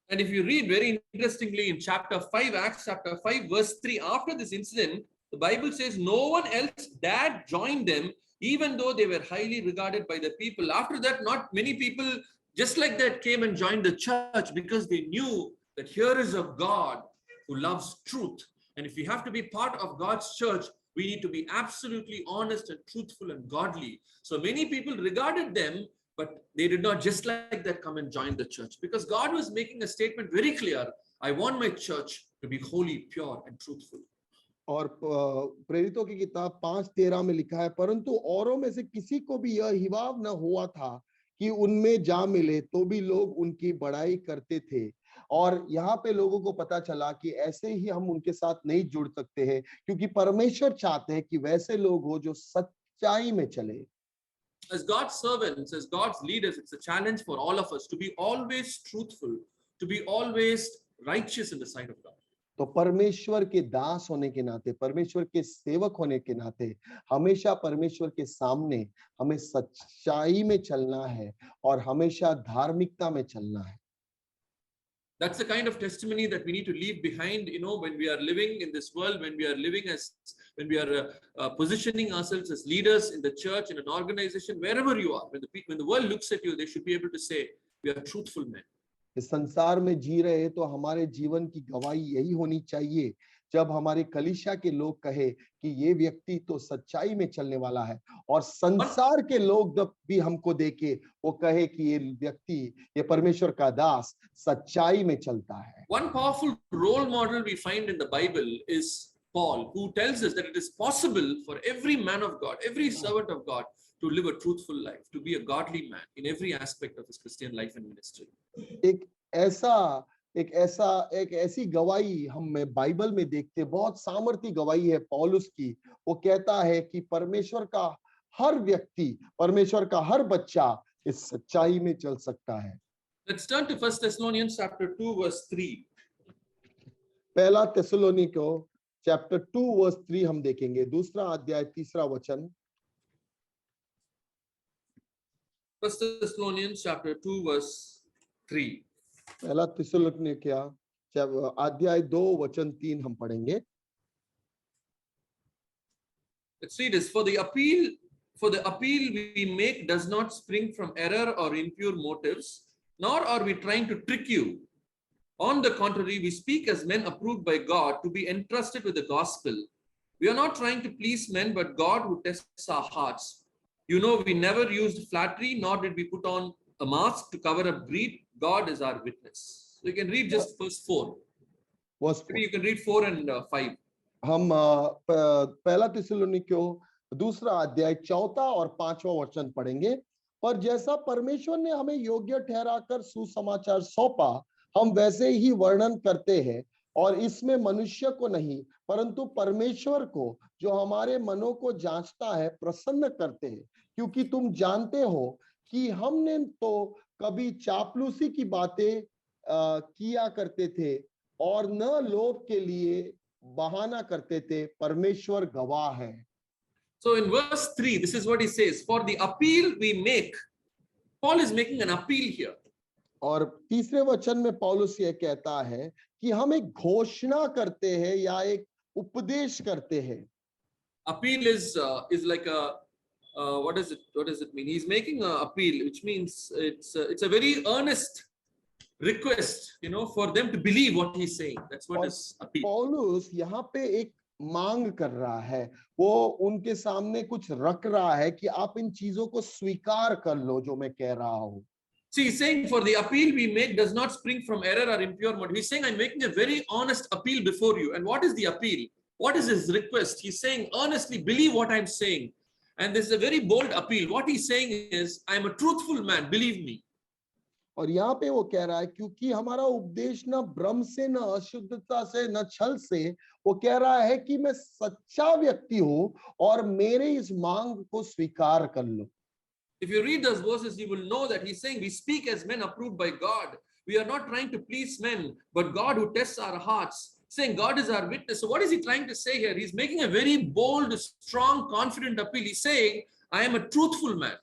And if you read very interestingly in chapter 5, Acts chapter 5, verse 3, after this incident, the Bible says no one else dared join them, even though they were highly regarded by the people. After that, not many people just like that came and joined the church because they knew that here is a God who loves truth. And if we have to be part of God's church, we need to be absolutely honest and truthful and godly. So many people regarded them, but they did not just like that come and join the church, because God was making a statement very clear. I want my church to be holy, pure, and truthful. और प्रेरितों की किताब 5:13 में लिखा है, परंतु औरों में से किसी को भी यह हिवाव न हुआ था कि उनमें जा मिले, तो भी लोग उनकी बड़ाई करते थे। और यहाँ पे लोगों को पता चला कि ऐसे ही हम उनके साथ नहीं जुड़ सकते हैं, क्योंकि परमेश्वर चाहते हैं कि वैसे लोग हो जो सच्चाई में चले। As God's servants, as God's leaders, it's a challenge for all of us to be always truthful, to be always righteous in the sight of God. तो परमेश्वर के दास होने के नाते, परमेश्वर के सेवक होने के नाते हमेशा परमेश्वर के सामने हमें सच्चाई में चलना है और हमेशा धार्मिकता में चलना है। That's the kind of testimony that we need to leave behind, when we are living in this world, when we are living when we are positioning ourselves as leaders in the church, in an organization, wherever you are. When the world looks at you, they should be able to say, we are truthful men. इस संसार में जी रहे तो हमारे जीवन की गवाही यही होनी चाहिए, जब हमारे कलीसिया के लोग कहे कि ये व्यक्ति तो सच्चाई में चलने वाला है, और संसार के लोग जब भी हमको देखे वो कहे कि ये व्यक्ति, ये परमेश्वर का दास सच्चाई में चलता है। One powerful role model we find in the Bible is Paul, who tells us that it is possible for every man of God, every servant of God, to live a truthful life, to be a godly man in every aspect of his Christian life and ministry. एक ऐसी गवाही हम Bible में देखते, बहुत सामर्थी गवाही है पौलुस की। वो कहता है कि परमेश्वर का हर व्यक्ति, परमेश्वर का हर बच्चा इस सच्चाई में चल सकता है। Let's turn to 1 Thessalonians chapter 2 verse 3. पहला थिस्सलुनीको चैप्टर 2 वर्स 3 हम देखेंगे, दूसरा अध्याय तीसरा वचन। 1 Thessalonians chapter 2 verse 3. पहला थिस्सलुनीकिया अध्याय 2 वचन 3 हम पढ़ेंगे। Let's read this. For the appeal we make does not spring from error or impure motives, nor are we trying to trick you. On the contrary, we speak as men approved by God to be entrusted with the gospel. We are not trying to please men, but God who tests our hearts. We never used flattery, nor did we put on a mask to cover up greed. God is our witness. So you can read just verse 4. Maybe you can read 4 and 5. हम पहला थिस्सलुनीकियों दूसरा अध्याय 4 और 5वां वचन पढ़ेंगे। पर जैसा परमेश्वर ने हमें योग्य ठहराकर सुसमाचार सौंपा, हम वैसे ही वर्णन करते हैं, और इसमें मनुष्य को नहीं परंतु परमेश्वर को, जो हमारे मनों को जांचता है, प्रसन्न करते हैं। क्योंकि तुम जानते हो कि हमने तो कभी चापलूसी की बातें किया करते थे और न लोभ के लिए बहाना करते थे, परमेश्वर गवाह है। So in verse 3, this is what he says. For the appeal we make, Paul is making an appeal here. और तीसरे वचन में पौलुस ये कहता है कि हम एक घोषणा करते हैं या एक उपदेश करते हैं। Appeal is like a what does it mean? He's making an appeal, which means it's a very earnest request, for them to believe what he's saying. That's what is appeal. पौलुस यहाँ पे एक मांग कर रहा है, वो उनके सामने कुछ रख रहा है कि आप इन चीजों को स्वीकार कर लो जो मैं कह रहा हूँ। See, he's saying, for the appeal we make does not spring from error or impure motive. He's saying, I'm making a very honest appeal before you. And what is the appeal? What is his request? He's saying, earnestly believe what I'm saying. And this is a very bold appeal. What he's saying is, I'm a truthful man, believe me. और यहाँ पे वो कह रहा है, क्योंकि हमारा उपदेश न भ्रम से, न अशुद्धता से, न छल से, वो कह रहा है कि मैं सच्चा व्यक्ति हूँ और मेरे इस मांग को स्वीकार कर लो। If you read those verses, you will know that he's saying we speak as men approved by God. We are not trying to please men, but God who tests our hearts, saying God is our witness. So what is he trying to say here? He's making a very bold, strong, confident appeal. He's saying, I am a truthful man.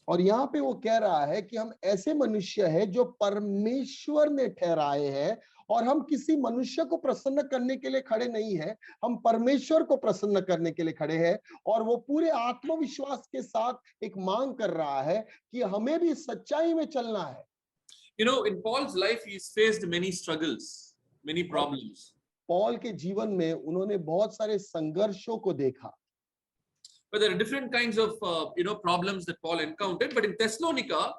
और यहाँ पे वो कह रहा है कि हम ऐसे मनुष्य हैं जो परमेश्वर ने ठहराए हैं, और हम किसी मनुष्य को प्रसन्न करने के लिए खड़े नहीं है, हम परमेश्वर को प्रसन्न करने के लिए खड़े हैं। और वो पूरे आत्मविश्वास के साथ एक मांग कर रहा है कि हमें भी सच्चाई में चलना है। In Paul's life, he's faced many struggles, many problems. Paul के जीवन में उन्होंने बहुत सारे संघर्षों को देखा। But there are different kinds of problems that Paul encountered. But in Thessalonica,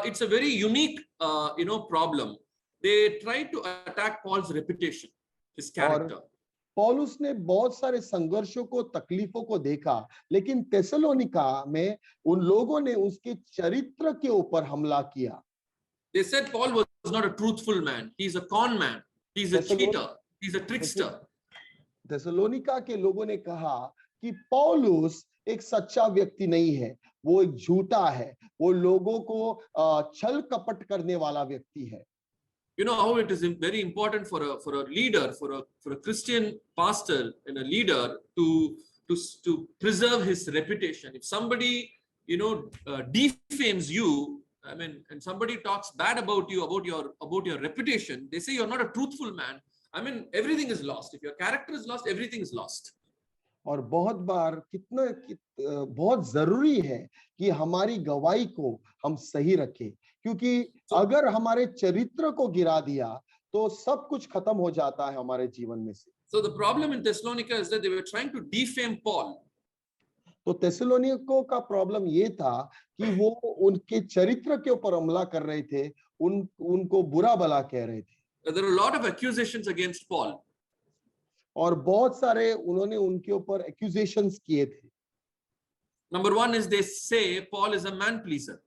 it's a very unique problem. They tried to attack Paul's reputation, his character. पौलुस ने बहुत सारे संघर्षों को, तकलीफों को देखा, लेकिन थिस्सलुनीका में उन लोगों ने उसके चरित्र के ऊपर हमला किया। They said Paul was not a truthful man. He's a con man. He's a cheater. He's a trickster. Thessalonica के लोगों ने कहा कि पौलुस एक सच्चा व्यक्ति नहीं है, वो एक झूठा है, वो लोगों को छल कपट करने वाला व्यक्ति है। You know how it is very important for a leader, for a Christian pastor and a leader to preserve his reputation. If somebody defames you, I mean, and somebody talks bad about you, about your reputation, they say you're not a truthful man. I mean, everything is lost. If your character is lost, everything is lost. और बहुत बार बहुत जरूरी है कि हमारी गवाही को हम सही रखें, क्योंकि अगर हमारे चरित्र को गिरा दिया तो सब कुछ खत्म हो जाता है हमारे जीवन में से। So the problem in Thessalonica is that they were trying to defame Paul. तो थिस्सलुनीकियों का प्रॉब्लम ये था कि वो उनके चरित्र के ऊपर हमला कर रहे थे, उनको बुरा भला कह रहे थे। There are a lot of accusations against Paul. और बहुत सारे उन्होंने उनके ऊपर एक्यूजेशंस किए थे। Number one is they say Paul is a man pleaser.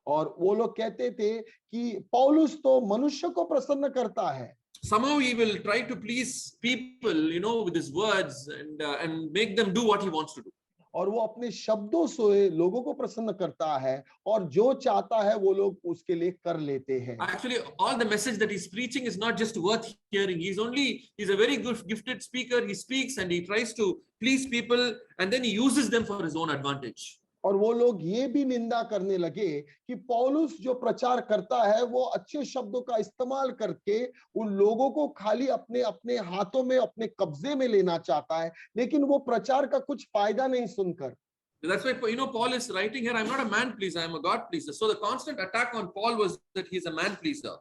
और वो लोग कहते थे कि पौलुस तो मनुष्य को प्रसन्न करता है। Somehow he will try to please people, with his words and make them do what he wants to do. और वो अपने शब्दों से लोगों को प्रसन्न करता है और जो चाहता है वो लोग उसके लिए कर लेते हैं। Actually, all the message that he's preaching is not just worth hearing. He's a very good gifted speaker. He speaks and he tries to please people and then he uses them for his own advantage. और वो लोग ये भी निंदा करने लगे कि पौलुस जो प्रचार करता है वो अच्छे शब्दों का इस्तेमाल करके उन लोगों को खाली अपने अपने हाथों में, अपने कब्जे में लेना चाहता है, लेकिन वो प्रचार का कुछ फायदा नहीं सुनकर। That's why Paul is writing here, I'm not a man pleaser, I'm a God pleaser. So the constant attack on Paul was that he's a man pleaser.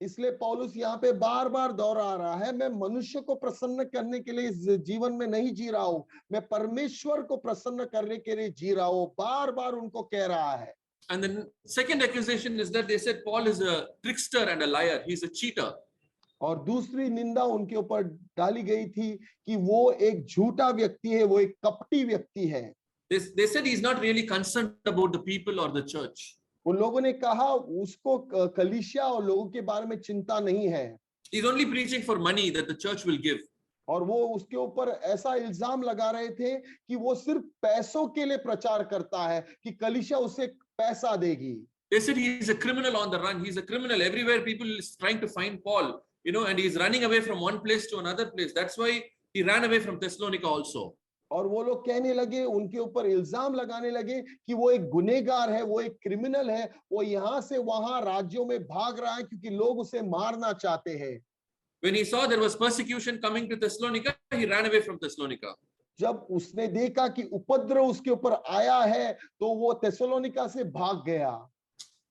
इसलिए पौलुस यहाँ पे बार बार दोहरा रहा है, मैं मनुष्य को प्रसन्न करने के लिए इस जीवन में नहीं जी रहा हूं, मैं परमेश्वर को प्रसन्न करने के लिए जी रहा हूं, बार बार उनको कह रहा है। And the second accusation is that they said Paul is a trickster and a liar. He's a cheater. और दूसरी निंदा उनके ऊपर डाली गई थी कि वो एक झूठा व्यक्ति है, वो एक कपटी व्यक्ति है। They said he's not really concerned about the people or the church. उन लोगों ने कहा उसको कलीसिया और लोगों के बारे में चिंता नहीं है। He's only preaching for money that the church will give. और वो उसके ऊपर ऐसा इल्जाम लगा रहे थे कि वो सिर्फ पैसों के लिए प्रचार करता है कि कलीसिया उसे पैसा देगी। They said he's a criminal on the run. He's a criminal everywhere. People is trying to find Paul, and he's running away from one place to another place. That's why he ran away from Thessalonica also. और वो लोग कहने लगे, उनके ऊपर इल्जाम लगाने लगे कि वो एक गुनहगार है, वो एक क्रिमिनल है, वो यहाँ से वहां राज्यों में भाग रहा है क्योंकि लोग उसे मारना चाहते हैं। When he saw there was persecution coming to Thessalonica, he ran away from Thessalonica. जब उसने देखा कि उपद्रव उसके ऊपर आया है तो वो थिस्सलुनीका से भाग गया।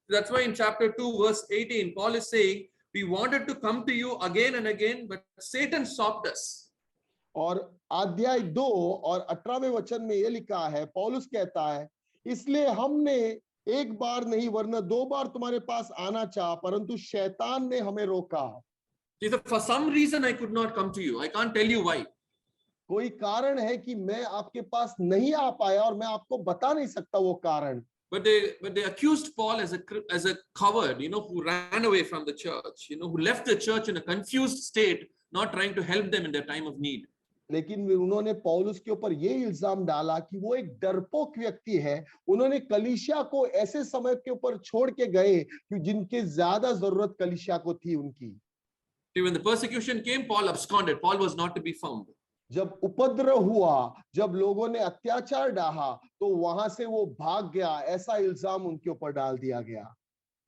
That's why in chapter 2 verse 18 Paul is saying, we wanted to come to you again and again, but Satan stopped us. और अध्याय 2 और 18वें वचन में ये लिखा है, पौलुस कहता है, इसलिए हमने एक बार नहीं वरना 2 बार तुम्हारे पास आना चाहा, परंतु शैतान ने हमें रोका। For some reason I could not come to you. I can't tell you why. कोई कारण है कि मैं आपके पास नहीं आ पाया और मैं आपको बता नहीं सकता वो कारण। But they accused Paul as a coward, who ran away from the church, who left the church in a confused state, not trying to help them in their time of need. लेकिन उन्होंने पौलुस के ऊपर ये इल्जाम डाला कि वो एक डरपोक व्यक्ति है। उन्होंने कलीसिया को ऐसे समय के ऊपर छोड़ के गए कि जिनके ज्यादा जरूरत कलीसिया को थी उनकी। When the persecution came, Paul absconded. Paul was not to be found. जब उपद्रव हुआ, जब लोगों ने अत्याचार डाहा, तो वहां से वो भाग गया, ऐसा इल्जाम उनके ऊपर डाल दिया गया।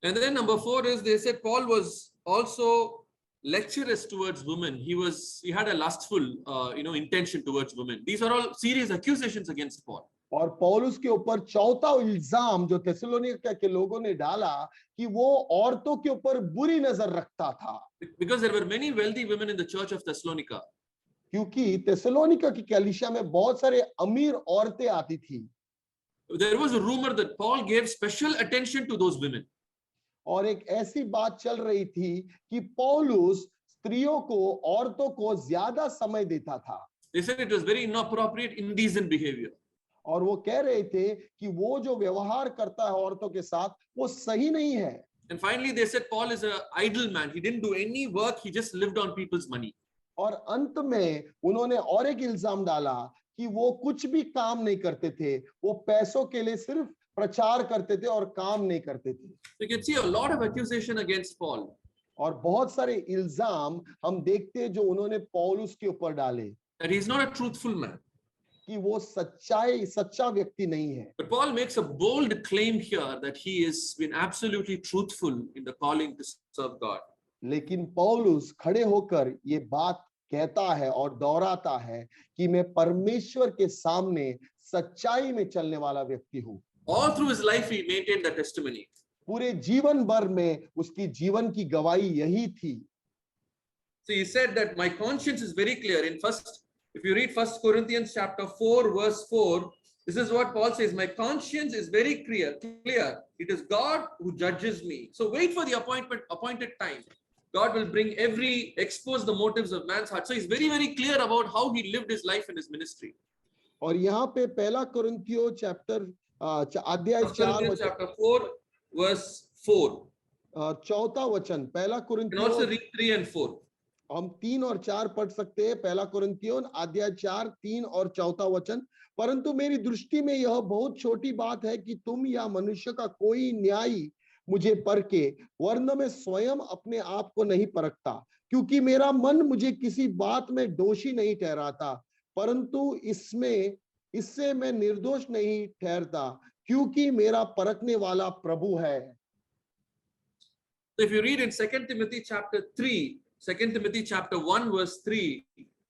And then number 4 is they said Paul was also lecturous towards women. He had a lustful intention towards women. These are all serious accusations against Paul. और पौलुस के ऊपर चौथा इल्जाम जो थिस्सलुनीका के लोगों ने डाला कि वो औरतों के ऊपर बुरी नजर रखता था। Because there were many wealthy women in the church of Thessalonica. क्योंकि थिस्सलुनीका की कलीसिया में बहुत सारे अमीर औरतें आती थी। There was a rumor that Paul gave special attention to those women. और एक ऐसी बात चल रही थी कि पौलुस स्त्रियों को, औरतों को ज्यादा समय देता था। They said it was very inappropriate, indecent behavior. और वो कह रहे थे कि वो जो व्यवहार करता है औरतों के साथ वो सही नहीं है। And finally, they said Paul is an idle man. He didn't do any work. He just lived on people's money. और अंत में उन्होंने और एक इल्जाम डाला कि वो कुछ भी काम नहीं करते थे, वो पैसों के लिए सिर्फ प्रचार करते थे और काम नहीं करते थे। You can see a lot of accusation against Paul. और बहुत सारे इल्जाम हम देखते हैं जो उन्होंने पौलुस के ऊपर डाले That he is not a truthful man. कि वो सच्चा व्यक्ति नहीं है। But Paul makes a bold claim here that he has been absolutely truthful in the calling to serve God. लेकिन पौलुस खड़े होकर ये बात कहता है और दोहराता है कि मैं परमेश्वर के सामने सच्चाई में चलने वाला व्यक्ति हूँ। All through his life, he maintained that testimony. पूरे जीवन भर में उसकी जीवन की गवाही यही थी। So he said that my conscience is very clear. If you read 1 Corinthians chapter 4, verse 4, this is what Paul says, my conscience is very clear. It is God who judges me. So wait for the appointed time. God will expose the motives of man's heart. So he's very, very clear about how he lived his life in his ministry. और यहाँ पे पहला कुरिन्थियों अध्याय 4 chapter 4, verse 4. चौथा वचन, पहला You can also कुरिन्थियों, read 3 and 4. हम 3 और 4 पढ़ सकते हैं। पहला कुरिन्थियों अध्याय 4, 3 और चौथा वचन। परंतु मेरी दृष्टि में यह बहुत छोटी बात है कि तुम या मनुष्य का कोई न्यायी मुझे परखे, वरन मैं स्वयं अपने आप को नहीं परखता, क्योंकि मेरा मन मुझे किसी बात में दोषी नहीं ठहराता, परंतु इससे मैं निर्दोष नहीं ठहरता, क्योंकि मेरा परखने वाला प्रभु है। So if you read in 2 Timothy chapter 1 verse 3,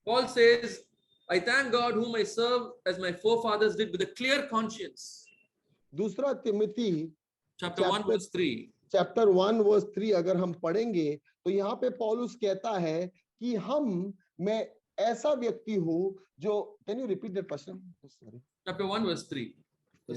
Paul says, I thank God whom I serve as my forefathers did with a clear conscience. दूसरा Timothy Chapter 1 verse 3. Chapter 1 verse 3 अगर हम पढ़ेंगे तो यहाँ पे पौलुस कहता है कि मैं ऐसा व्यक्ति हूँ जो, can you repeat that person? Chapter 1 verse 3. Yeah,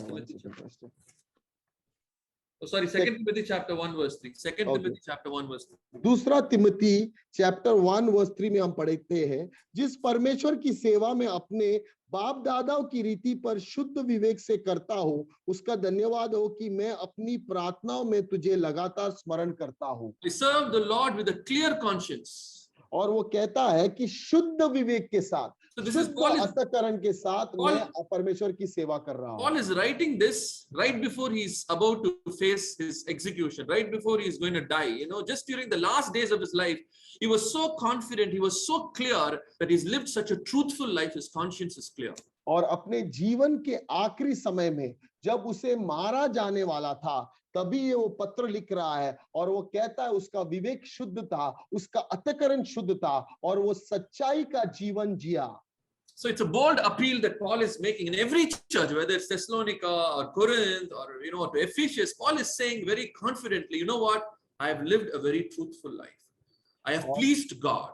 Sorry, 2 Timothy chapter 1 verse 3. 2 Timothy chapter 1 verse 3. दूसरा तिमोथी चैप्टर 1 वर्स 3 में हम पढ़ते हैं, जिस परमेश्वर की सेवा में अपने बाप दादाओं की रीति पर शुद्ध विवेक से करता हूँ, उसका धन्यवाद हो कि मैं अपनी प्रार्थनाओं में तुझे लगातार स्मरण करता हूँ। I serve the Lord with a clear conscience. और वो कहता है कि शुद्ध विवेक के साथ, So this is शुद्ध Paul is, अंतःकरण के साथ मैं परमेश्वर की सेवा कर रहा हूँ। Paul is writing this right before he's about to face his execution, right before he's going to die. You know, just during the last days of his life, he was so confident, he was so clear that he's lived such a truthful life, his conscience is clear. और अपने जीवन के आखिरी समय में जब उसे मारा जाने वाला था, तभी ये वो पत्र लिख रहा है और वो कहता है उसका विवेक शुद्ध था, उसका अंतःकरण शुद्ध था और वो सच्चाई का जीवन जिया। So it's a bold appeal that Paul is making in every church, whether it's Thessalonica or Corinth or, you know, to Ephesus. Paul is saying very confidently, you know what? I have lived a very truthful life. I have pleased God.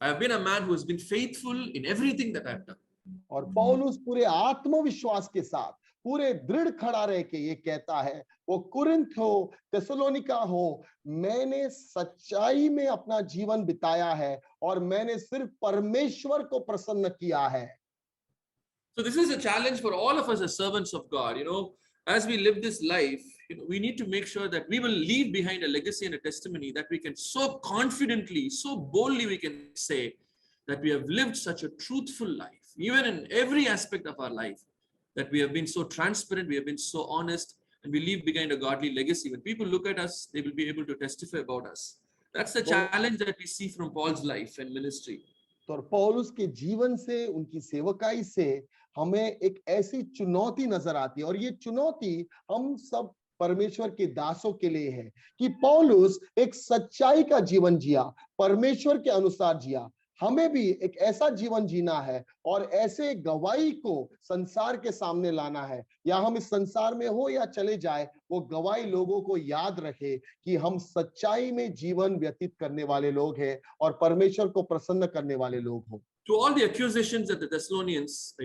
I have been a man who has been faithful in everything that I've done. और पौलुस पूरे आत्मविश्वास के साथ, पूरे दृढ़ खड़ा रह के ये कहता है, वो कुरिन्थ हो, थेसलोनिका हो, मैंने सच्चाई में अपना जीवन बिताया है और मैंने सिर्फ परमेश्वर को प्रसन्न किया है। So this is a challenge for all of us as servants of God. You know, as we live this life, you know, we need to make sure that we will leave behind a legacy and a testimony that we can so confidently, so boldly we can say that we have lived such a truthful life, even in every aspect of our life, that we have been so transparent, we have been so honest, and we leave behind a godly legacy. When people look at us, they will be able to testify about us. That's the challenge that we see from Paul's life and ministry. तो पौलुस के जीवन से, उनकी सेवकाई से हमें एक ऐसी चुनौती नजर आती है और ये चुनौती हम सब परमेश्वर के दासों के लिए है कि पौलुस एक सच्चाई का जीवन जिया, परमेश्वर के अनुसार जिया। हमें भी एक ऐसा जीवन जीना है और ऐसे गवाही को संसार के सामने लाना है, या हम इस संसार में हो या चले जाए, वो गवाही लोगों को याद रखे कि हम सच्चाई में जीवन व्यतीत करने वाले लोग हैं और परमेश्वर को प्रसन्न करने वाले लोग हो। To all the accusations that the Thessalonians,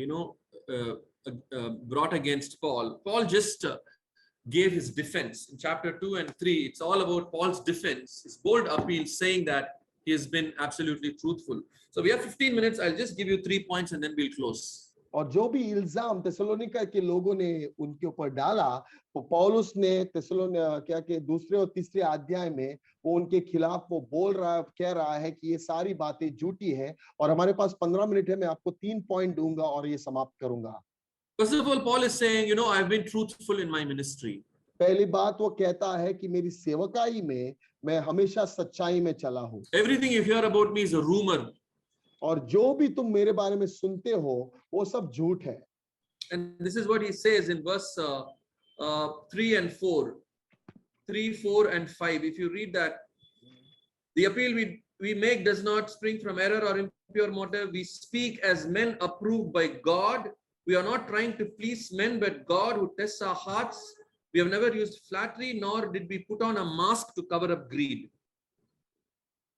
brought against Paul, Paul just gave his defense in chapter 2 and 3. It's all about Paul's defense, his bold appeal, saying that he has been absolutely truthful. So we have 15 minutes. I'll just give you 3 points and then we'll close. और जो भी इल्जाम Thessalonica के लोगों ने उनके ऊपर डाला, तो पौलुस ने थिस्सलुनीका के दूसरे और तीसरे अध्याय में वो उनके खिलाफ वो कह रहा है कि ये सारी बातें झूठी है। और हमारे पास 15 मिनट है, मैं आपको 3 पॉइंट दूंगा और ये समाप्त करूंगा। First of all, Paul is saying, I've been truthful in my ministry. पहली बात वो कहता है कि मेरी सेवकाई में मैं हमेशा सच्चाई में चला हूँ। Everything you hear about me is a rumor. और जो भी तुम मेरे बारे में सुनते हो वो सब झूठ है। And this is what he says in verse 3 and 4. 3, 4 and 5. If you read that, the appeal we make does not spring from error or impure motive. We speak as men approved by God. We are not trying to please men, but God who tests our hearts. We have never used flattery, nor did we put on a mask to cover up greed.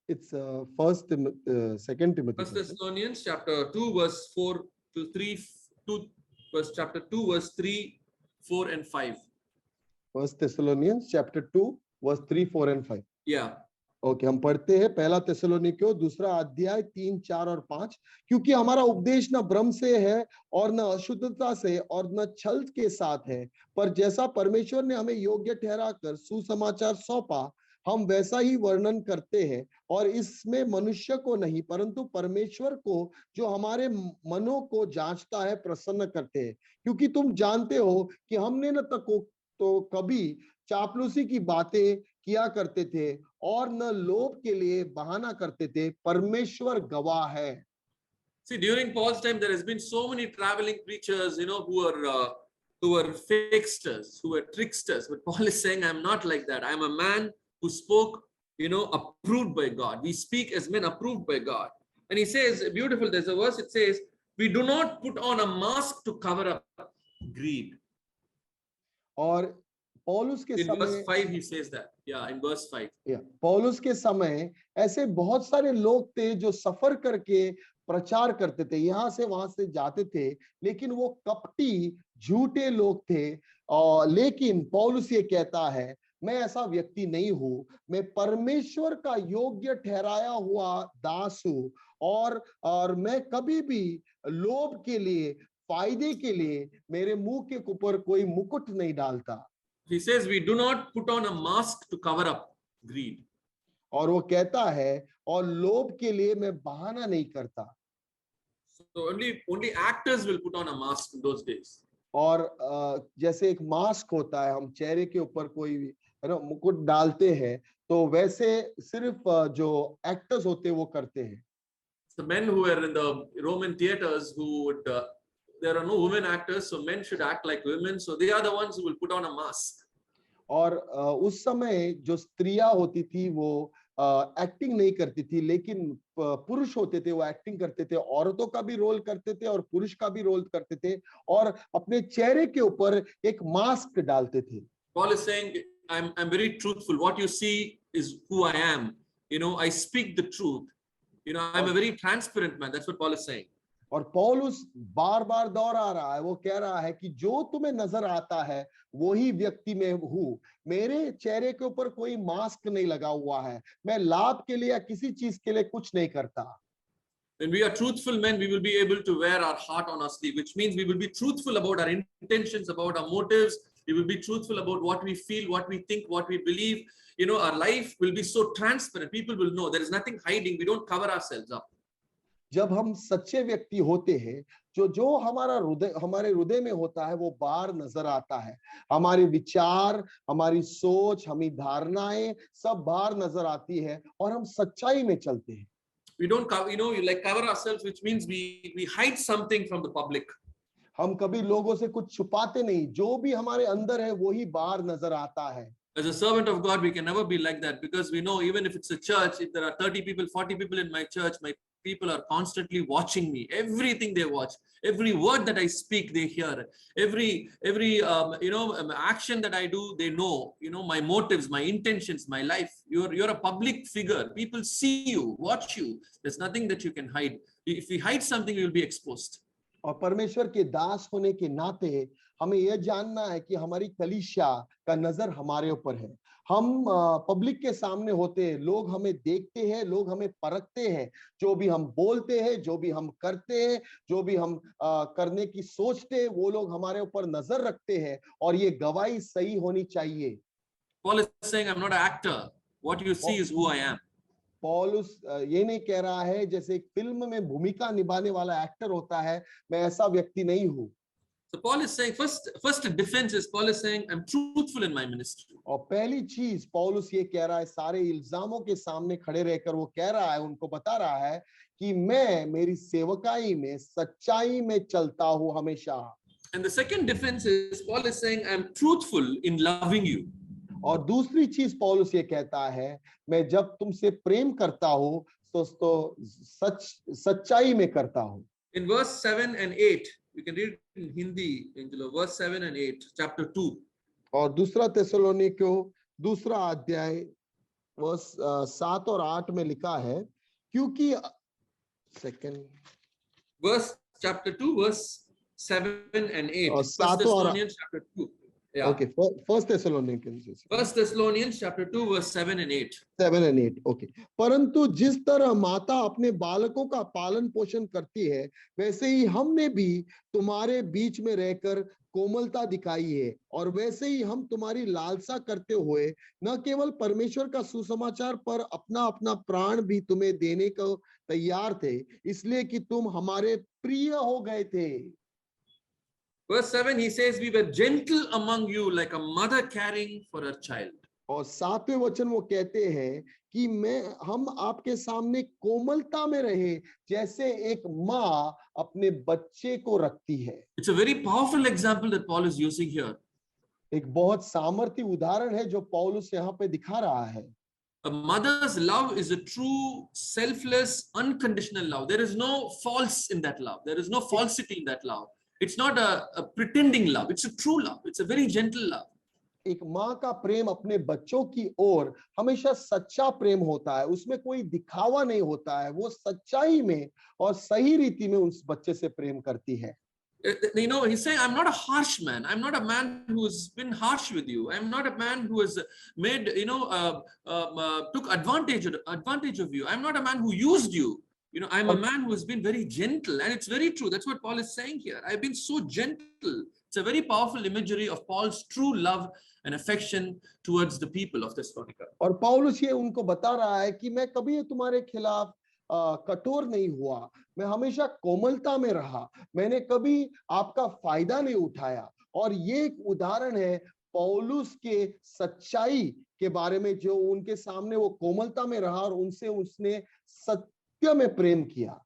It's 2 Timothy. 1 Thessalonians chapter 2 verse 4 to 3, chapter 2 verse 3, 4 and 5. 1 Thessalonians chapter 2 verse 3, 4 and 5. Yeah. Okay, हम पढ़ते हैं पहला थिस्सलुनीकियों दूसरा अध्याय 3, 4 और 5। क्योंकि हमारा उपदेश न भ्रम से है और न अशुद्धता से और न छल के साथ है, पर जैसा परमेश्वर ने हमें योग्य ठहराकर सुसमाचार सौंपा, हम वैसा ही वर्णन करते हैं। और इसमें मनुष्य को नहीं परंतु परमेश्वर को जो हमारे मनों को जांचता है प्रसन्न करते हैं। क्योंकि तुम जानते हो कि हमने न तो कभी चापलूसी की बातें किया करते थे और न लोभ के लिए बहाना करते थे, परमेश्वर गवाह है। See, during Paul's time, there has been so many traveling preachers, who were fakesters, who were tricksters. But Paul is saying, I'm not like that. I'm a man who spoke, approved by God. We speak as men approved by God. And he says, beautiful, there's a verse, it says, we do not put on a mask to cover up greed. और पौलुस के In verse समय 5 he says that. Yeah, in verse 5. पौलुस के समय ऐसे बहुत सारे लोग थे जो सफर करके प्रचार करते थे, यहाँ से वहां से जाते थे, लेकिन वो कपटी झूठे लोग थे। लेकिन पौलुस ये कहता है, मैं ऐसा व्यक्ति नहीं हूं, मैं परमेश्वर का योग्य ठहराया हुआ दास हूं और मैं कभी भी लोभ के लिए, फायदे के लिए मेरे मुंह के ऊपर कोई मुकुट नहीं डालता। He says we do not put on a mask to cover up greed. और वो कहता है और लोभ के लिए मैं बहाना नहीं करता। So only actors will put on a mask in those days. और जैसे एक मास्क होता है, हम चेहरे के ऊपर कोई मुकुट डालते हैं, तो वैसे सिर्फ जो एक्टर्स होते हैं वो करते हैं। The men who were in the Roman theaters who would there are no women actors, so men should act like women, so they are the ones who will put on a mask. और उस समय जो स्त्रियां होती थी वो acting नहीं करती थी, लेकिन पुरुष होते थे वो एक्टिंग करते थे, औरतों का भी रोल करते थे और पुरुष का भी रोल करते थे और अपने चेहरे के ऊपर एक मास्क डालते थे। Paul is saying, I'm very truthful. What you see is who I am. I speak the truth. I'm a very transparent man. That's what Paul is saying. और पौलुस बार बार दोहरा रहा है, वो कह रहा है कि जो तुम्हें नजर आता है वही व्यक्ति में हूं, मेरे चेहरे के ऊपर कोई मास्क नहीं लगा हुआ है, मैं लाभ के लिए या किसी चीज के लिए कुछ नहीं करता। When we are truthful men, we will be able to wear our heart on our sleeve, which means we will be truthful about our intentions, about our motives. We will be truthful about what we feel, what we think, what we believe. Our life will be so transparent. People will know there is nothing hiding. We don't cover ourselves up. जब हम सच्चे व्यक्ति होते हैं, जो हमारे हृदय में होता है वो बाहर नजर आता है। हमारे विचार, हमारी सोच, हमारी धारणाएं सब बाहर नजर आती है और हम सच्चाई में चलते हैं। We don't cover, cover ourselves, which means we hide something from the public. हम कभी लोगों से कुछ छुपाते नहीं, जो भी हमारे अंदर है वही बाहर नजर आता है। As a servant of God, we can never be like that, because we know even if it's a church, if there are 30 people, 40 people in my church, my people are constantly watching me. Everything they watch, every word that I speak, they hear. Every action that I do, they know. My motives, my intentions, my life. You're a public figure. People see you, watch you. There's nothing that you can hide. If we hide something, we will be exposed. और परमेश्वर के दास होने के नाते हमें यह जानना है कि हमारी कलीसिया का नजर हमारे ऊपर है। हम पब्लिक के सामने होते हैं, लोग हमें देखते हैं, लोग हमें परखते हैं, जो भी हम बोलते हैं, जो भी हम करते हैं, जो भी हम करने की सोचते हैं, वो लोग हमारे ऊपर नजर रखते हैं और ये गवाही सही होनी चाहिए। Paul is saying, I'm not an actor. What you see is who I am. पौलुस ये नहीं कह रहा है जैसे एक फिल्म में भूमिका निभाने वाला एक्टर होता है, मैं ऐसा व्यक्ति नहीं हूं। So Paul is saying, first defense is Paul is saying, I'm truthful in my ministry. और पहली चीज पौलुस ये कह रहा है, सारे इल्जामों के सामने खड़े रहकर वो कह रहा है, उनको बता रहा है कि मैं मेरी सेवकाई में सच्चाई में चलता हूं हमेशा। And the second defense is Paul is saying, I'm truthful in loving you. और दूसरी चीज पौलुस ये कहता है, मैं जब तुमसे प्रेम करता हूं तो सच्चाई में करता हूं। In verse 7 and 8, you can read it in Hindi, Angelo, verse 7 and 8, chapter 2. और दूसरा थिस्सलुनीकियों दूसरा अध्याय वर्स 7 और 8 में लिखा है, क्योंकि second Verse chapter 2, verse 7 and 8. और First 7 और Thessalonians chapter 2. Yeah. Okay first Thessalonians First Thessalonians chapter 2, verse 7 and 8. 7 and 8 okay. परंतु जिस तरह माता अपने बालकों का पालन पोषण करती है, वैसे ही हमने भी तुम्हारे बीच में रहकर कोमलता दिखाई है, और वैसे ही हम तुम्हारी लालसा करते हुए न केवल परमेश्वर का सुसमाचार पर अपना अपना प्राण भी तुम्हें देने को तैयार थे, इसलिए कि तुम हमारे प्रिय हो गए थे। Verse 7, he says, we were gentle among you like a mother caring for her child. और 7वें वचन वो कहते हैं कि हम आपके सामने कोमलता में रहे, जैसे एक माँ अपने बच्चे को रखती है। It's a very powerful example that Paul is using here. एक बहुत सामर्थ्य उदाहरण है जो पौलुस यहाँ पे दिखा रहा है। A mother's love is a true, selfless, unconditional love. There is no false in that love. There is no falsity in that love. It's not a pretending love. It's a true love. It's a very gentle love. एक माँ का प्रेम अपने बच्चों की ओर हमेशा सच्चा प्रेम होता है, उसमें कोई दिखावा नहीं होता है, वो सच्चाई में और सही रीति में उस बच्चे से प्रेम करती है। You know, he's saying, I'm not a harsh man. I'm not a man who's been harsh with you. I'm not a man who has made, took advantage of you. I'm not a man who used you. You know, I'm a man who has been very gentle, and it's very true. That's what Paul is saying here. I've been so gentle. It's a very powerful imagery of Paul's true love and affection towards the people of Thessalonica. और पौलुस ये उनको बता रहा है कि मैं कभी तुम्हारे खिलाफ कठोर नहीं हुआ, मैं हमेशा कोमलता में रहा, मैंने कभी आपका फायदा नहीं उठाया। और ये एक उदाहरण है पौलुस के सच्चाई के बारे में, जो उनके सामने वो कोमलता में रहा और उनसे उसने सत्य में प्रेम किया।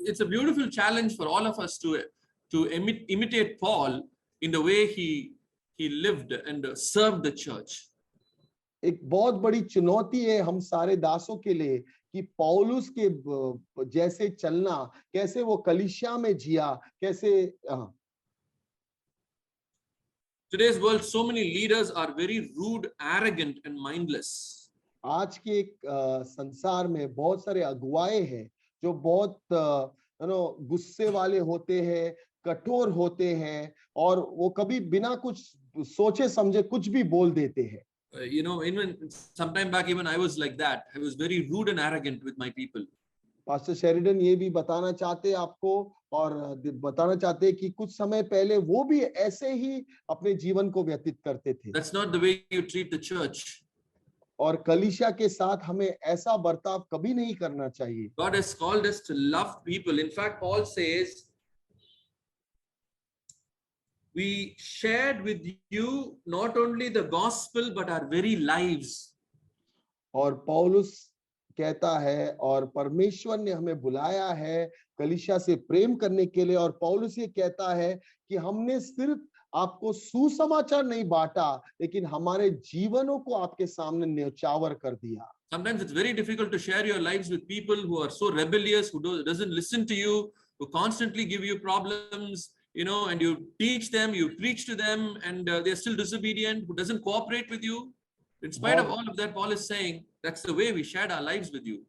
It's a beautiful challenge for all of us to imitate Paul in the way he lived and served the church. एक बहुत बड़ी चुनौती है हम सारे दासों के लिए कि पौलुस के जैसे चलना, कैसे वो कलीसिया में जिया, कैसे Today's world, so many leaders are very rude, arrogant, and mindless. आज के एक संसार में बहुत सारे अगुवाए हैं जो बहुत गुस्से वाले होते हैं, कठोर होते हैं, और वो कभी बिना कुछ सोचे समझे कुछ भी बोल देते हैं। You know, even some time back, even I was like that. I was very rude and arrogant with my people. Pastor Sheridan ये भी बताना चाहते हैं आपको, और बताना चाहते हैं कि कुछ समय पहले वो भी ऐसे ही अपने जीवन को व्यतीत करते थे। That's not the way you treat the church. और कलीसिया के साथ हमें ऐसा बर्ताव कभी नहीं करना चाहिए। God has called us to love people. In fact, Paul says, we shared with you not only the gospel but our very lives. और पौलुस कहता है, और परमेश्वर ने हमें बुलाया है कलीसिया से प्रेम करने के लिए, और पौलुस ये कहता है कि हमने सिर्फ आपको सुसमाचार नहीं बांटा, लेकिन हमारे जीवनों को आपके सामने न्यौछावर कर दिया। Sometimes it's very difficult to share your lives with people who are so rebellious, who doesn't listen to you, who constantly give you problems, you know, and you teach them, you preach to them, and they're still disobedient, who doesn't cooperate with you. In spite of all of that, Paul is saying, that's the way we shared our lives with you.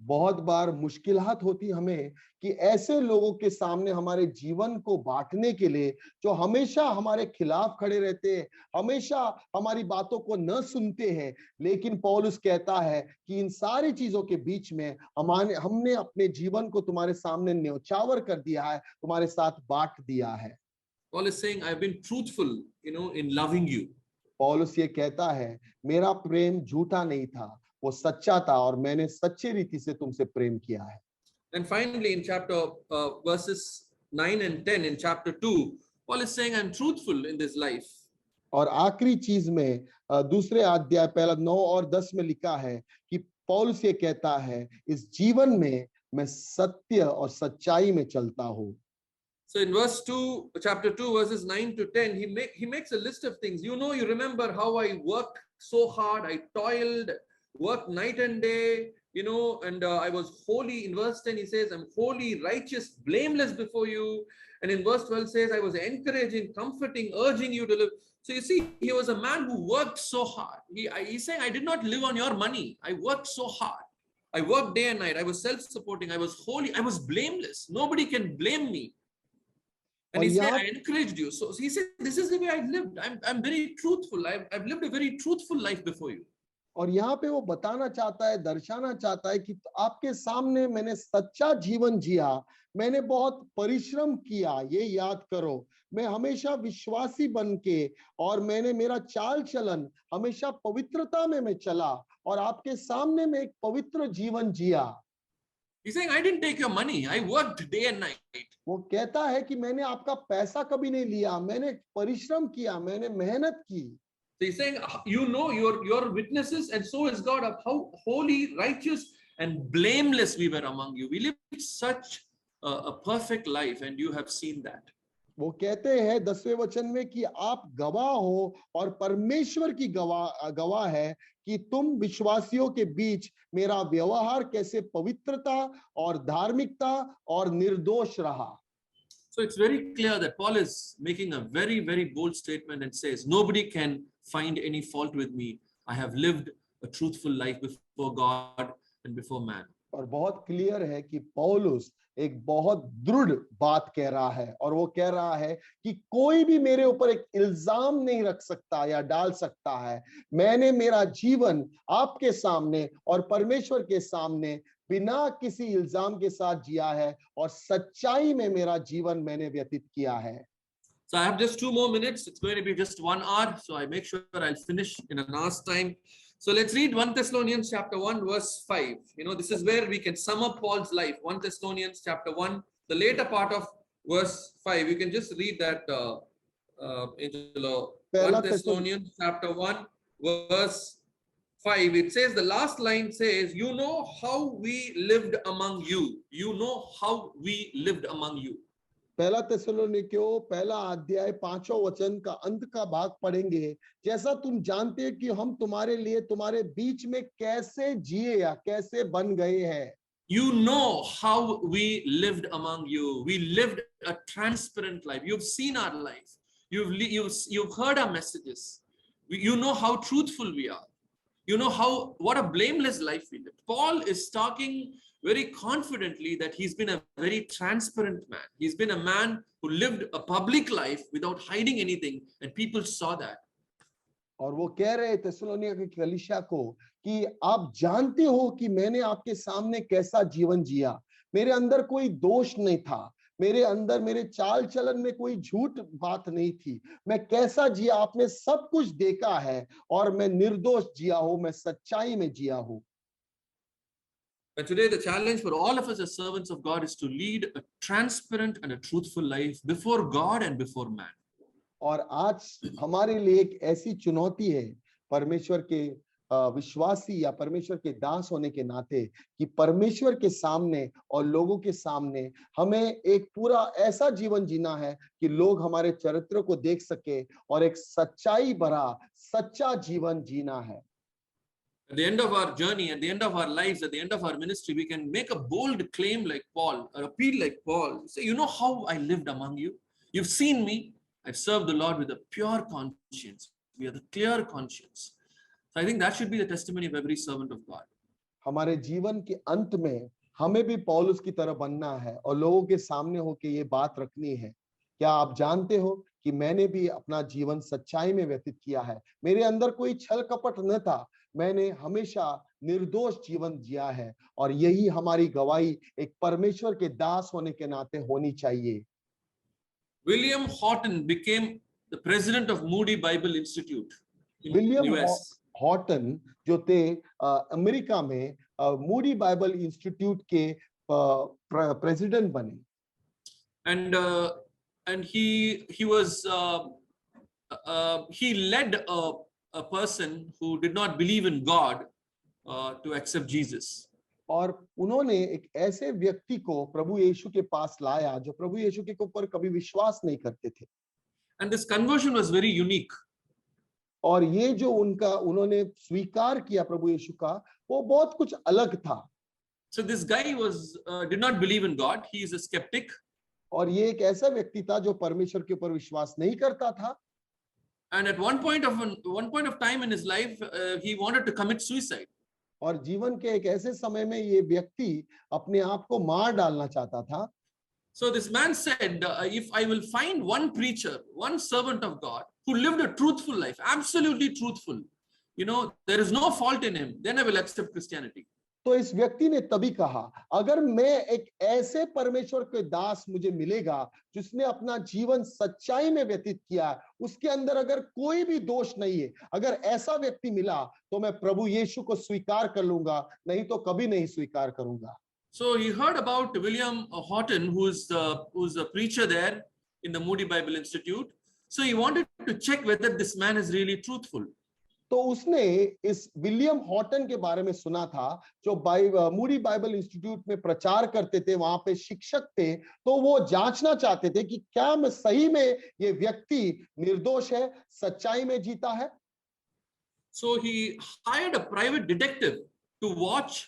बहुत बार मुश्किलात होती हमें कि ऐसे लोगों के सामने हमारे जीवन को बांटने के लिए जो हमेशा हमारे खिलाफ खड़े रहते हैं, हमेशा हमारी बातों को न सुनते हैं। लेकिन पौलुस कहता है कि इन सारी चीजों के बीच में हमने अपने जीवन को तुम्हारे सामने न्यौछावर कर दिया है, तुम्हारे साथ बांट दिया है। Paul is saying, I've been truthful, in loving you. पौलुस ये कहता है, मेरा प्रेम झूठा नहीं था, वो सच्चा था और मैंने सच्चे रीति से तुमसे प्रेम किया है। And finally, in verses 9 and 10, in chapter 2, Paul is saying, I'm truthful in this life. और आखिरी चीज में दूसरे अध्याय पहला 9 और 10 में लिखा है कि पौलुस ये कहता है, इस जीवन में मैं सत्य और सच्चाई में चलता हूं। So in chapter 2, verses 9 to 10, he makes a list of things. You remember how I worked so hard, I toiled, worked night and day, and I was holy. In verse 10, he says, I'm holy, righteous, blameless before you. And in verse 12 says, I was encouraging, comforting, urging you to live. So you see, he was a man who worked so hard. He's saying, I did not live on your money. I worked so hard. I worked day and night. I was self-supporting. I was holy. I was blameless. Nobody can blame me. And he said, I encouraged you. So he said, this is the way I lived. I'm very truthful. I've lived a very truthful life before you. और यहाँ पे वो बताना चाहता है, दर्शाना चाहता है कि आपके सामने मैंने सच्चा जीवन जिया, मैंने बहुत परिश्रम किया, ये याद करो। मैं हमेशा विश्वासी बन के और मैंने मेरा चाल चलन हमेशा पवित्रता में मैं चला और आपके सामने मैं एक पवित्र जीवन जिया। He's saying, I didn't take your money. I worked day and night. वो कहता है कि मैंने आपका पैसा कभी नहीं लिया, मैंने परिश्रम किया, मैंने मेहनत की। So he's saying, your witnesses, and so is God, of how holy, righteous, and blameless we were among you. We lived such a perfect life, and you have seen that. वो कहते हैं 10वें वचन में कि आप गवाह हो और परमेश्वर की गवाह है कि तुम विश्वासियों के बीच मेरा व्यवहार कैसे पवित्रता और धार्मिकता और निर्दोष रहा। So it's very clear that Paul is making a very, very bold statement and says, nobody can find any fault with me. I have lived a truthful life before God and before man. और बहुत clear है कि पौलुस एक बहुत दृढ़ बात कह रहा है और वो कह रहा है कि कोई भी मेरे ऊपर एक इल्जाम नहीं रख सकता या डाल सकता है। मैंने मेरा जीवन आपके सामने और परमेश्वर के सामने बिना किसी इल्जाम के साथ जिया है और सच्चाई में मेरा जीवन मैंने व्यतीत किया है। So I have just 2 more minutes. It's going to be just 1 hour. So I make sure I'll finish in an hour's time. So let's read 1 Thessalonians chapter 1 verse 5. This is where we can sum up Paul's life. 1 Thessalonians chapter 1, the later part of verse 5. You can just read that, Angelo. 1 Thessalonians chapter 1 verse 5. It says, the last line says, you know how we lived among you. You know how we lived among you. पहला थिस्सलुनीकियों पहला अध्याय 5वां वचन का अंत का भाग पढ़ेंगे। जैसा तुम जानते हैं कि हम तुम्हारे लिए तुम्हारे बीच में कैसे जिए या कैसे बन गए हैं। You know how we lived among you. We lived a transparent life. You've seen our life. You've heard our messages. You know how truthful we are. You know what a blameless life we lived. Paul is talking very confidently that he's been a very transparent man. He's been a man who lived a public life without hiding anything, and people saw that. और वो कह रहे थिस्सलुनीकियों की कलीसिया को कि आप जानते हो कि मैंने आपके सामने कैसा जीवन जिया। मेरे अंदर कोई दोष नहीं था, मेरे अंदर मेरे चाल चलन में कोई झूठ बात नहीं थी। मैं कैसा जिया आपने सब कुछ देखा है और मैं निर्दोष जिया हूं, मैं सच्चाई में जिया हूं। But today the challenge for all of us as servants of God is to lead a transparent and a truthful life before God and before man. और आज हमारे लिए एक ऐसी चुनौती है परमेश्वर के विश्वासी या परमेश्वर के दास होने के नाते कि परमेश्वर के सामने और लोगों के सामने हमें एक पूरा ऐसा जीवन जीना है कि लोग हमारे चरित्र को देख सके और एक सच्चाई भरा सच्चा जीवन जीना है। At the end of our journey, at the end of our lives, at the end of our ministry, we can make a bold claim like Paul, or appeal like Paul. Say, you know how I lived among you? You've seen me. I've served the Lord with a pure conscience. We have a clear conscience. So I think that should be the testimony of every servant of God. हमारे जीवन के अंत में हमें भी पौलुस की तरह बनना है और लोगों के सामने होके ये बात रखनी है। क्या आप जानते हो कि मैंने भी अपना जीवन सच्चाई में व्यतीत किया है, मेरे अंदर कोई छल कपट न था, मैंने हमेशा निर्दोष जीवन जिया है और यही हमारी गवाही एक परमेश्वर के दास होने के नाते होनी चाहिए। William Horton became the president of Moody Bible Institute in William US. Horton जो थे अमेरिका में मूडी बाइबल इंस्टीट्यूट के प्रेसिडेंट बने And he led a person who did not believe in God to accept Jesus. और उन्होंने एक ऐसे व्यक्ति को प्रभु यीशु के पास लाया जो प्रभु यीशु के ऊपर कभी विश्वास नहीं करते थे। And this conversion was very unique. और ये जो उन्होंने स्वीकार किया प्रभु यीशु का, वो बहुत कुछ अलग था। So this guy did not believe in God. He is a skeptic. और ये एक ऐसा व्यक्ति था जो परमेश्वर के ऊपर विश्वास नहीं करता था। And at one point of time in his life, he wanted to commit suicide. और जीवन के एक ऐसे समय में ये व्यक्ति अपने आप को मार डालना चाहता था। So this man said, if I will find one preacher, one servant of God who lived a truthful life, absolutely truthful, there is no fault in him, then I will accept Christianity. तो इस व्यक्ति ने तभी कहा, अगर मैं एक ऐसे परमेश्वर के दास मुझे मिलेगा जिसने अपना जीवन सच्चाई में व्यतीत किया, उसके अंदर अगर कोई भी दोष नहीं है, अगर ऐसा व्यक्ति मिला तो मैं प्रभु यीशु को स्वीकार कर लूंगा, नहीं तो कभी नहीं स्वीकार करूंगा। So he heard about William Horton, who's a preacher there in the Moody Bible Institute. So he wanted to check whether this man is really truthful. तो उसने इस विलियम हॉटन के बारे में सुना था जो मूडी बाइबल इंस्टीट्यूट में प्रचार करते थे, वहां पे शिक्षक थे, तो वो जांचना चाहते थे कि क्या मैं सही में ये व्यक्ति निर्दोष है, सच्चाई में जीता है। So he hired a private detective to watch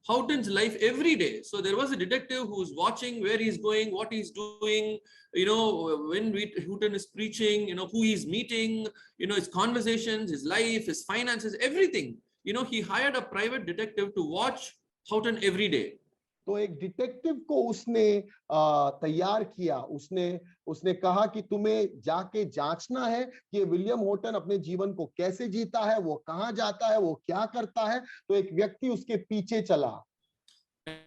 Houghton's life every day. So there was a detective who's watching where he's going, what he's doing, when Houghton is preaching, who he's meeting, his conversations, his life, his finances, everything. He hired a private detective to watch Houghton every day. तो एक detective को उसने तैयार किया। उसने कहा कि तुम्हें जाके जांचना है कि विलियम हॉटन अपने जीवन को कैसे जीता है, वो कहाँ जाता है, वो क्या करता है। तो एक व्यक्ति उसके पीछे चला।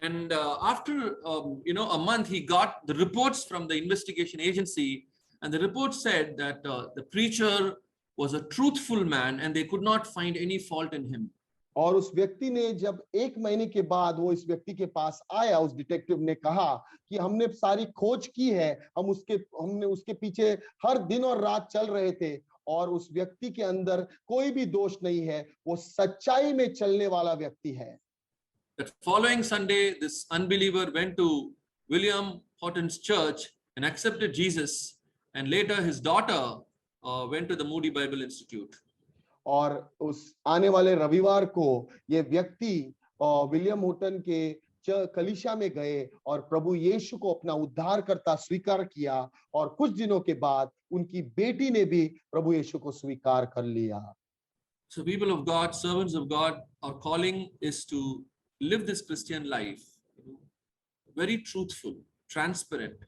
And after a month, he got the reports from the investigation agency, and the report said that the preacher was a truthful man, and they could not find any fault in him. और उस व्यक्ति ने जब 1 महीने के बाद वो इस व्यक्ति के पास आया, उस डिटेक्टिव ने कहा कि हमने सारी खोज की है, हमने उसके पीछे हर दिन और रात चल रहे थे और उस व्यक्ति के अंदर कोई भी दोष नहीं है, वो सच्चाई में चलने वाला व्यक्ति है। The following Sunday, this unbeliever went to William Horton's church and accepted Jesus, and later his daughter went to the Moody Bible Institute. और उस आने वाले रविवार को ये व्यक्ति विलियम हॉटन के कलीसिया में गए और प्रभु यीशु को अपना उद्धारकर्ता स्वीकार किया, और कुछ दिनों के बाद उनकी बेटी ने भी प्रभु यीशु को स्वीकार कर लिया। So people of God, servants of God, our calling is to live this Christian life, very truthful, transparent,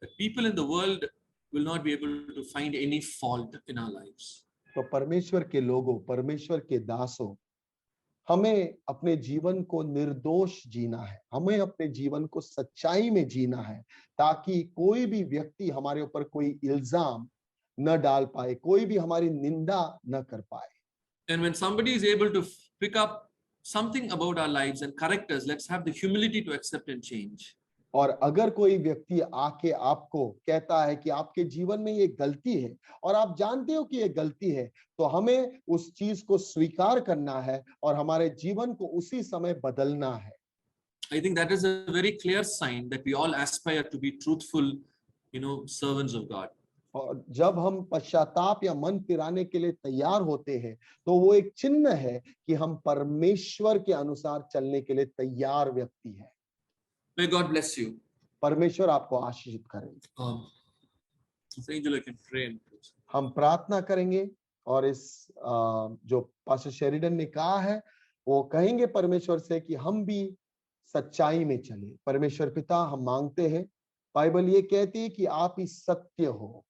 that people in the world will not be able to find any fault in our lives. तो परमेश्वर के लोगों, परमेश्वर के दासों, हमें अपने जीवन को निर्दोष जीना है, हमें अपने जीवन को सच्चाई में जीना है, ताकि कोई भी व्यक्ति हमारे ऊपर कोई इल्जाम न डाल पाए, कोई भी हमारी निंदा न कर पाए। And when somebody is able to pick up something about our lives and correct us, let's have the humility to accept and change. और अगर कोई व्यक्ति आके आपको कहता है कि आपके जीवन में ये गलती है और आप जानते हो कि ये गलती है, तो हमें उस चीज को स्वीकार करना है और हमारे जीवन को उसी समय बदलना है। I think that is a very clear sign that we all aspire to be truthful, servants of God. और जब हम पश्चाताप या मन फिराने के लिए तैयार होते हैं, तो वो एक चिन्ह है कि हम परमेश्वर के अनुसार चलने के लिए तैयार व्यक्ति हैं। May God bless you. परमेश्वर आपको आशीषित करे। Angel, I can pray. हम प्रार्थना करेंगे और इस जो पास्टर शेरिडन ने कहा है, वो कहेंगे परमेश्वर से कि हम भी सच्चाई में चले। परमेश्वर पिता, हम मांगते हैं, बाइबल ये कहती है कि आप ही सत्य हो,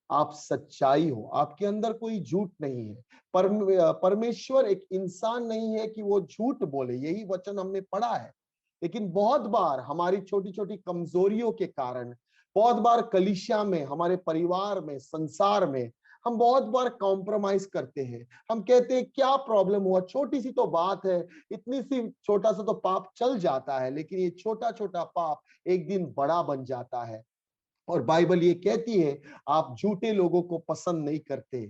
आप सच्चाई हो, आपके अंदर कोई झूठ नहीं है। परमेश्वर एक इंसान नहीं है कि वो झूठ बोले, यही वचन हमने पढ़ा है। लेकिन बहुत बार हमारी छोटी छोटी कमजोरियों के कारण, बहुत बार कलीसिया में, हमारे परिवार में, संसार में हम बहुत बार कॉम्प्रोमाइज करते हैं। हम कहते हैं क्या प्रॉब्लम हुआ, छोटी सी तो बात है, इतनी सी छोटा सा तो पाप चल जाता है। लेकिन ये छोटा छोटा पाप एक दिन बड़ा बन जाता है। और बाइबल ये कहती है आप झूठे लोगों को पसंद नहीं करते,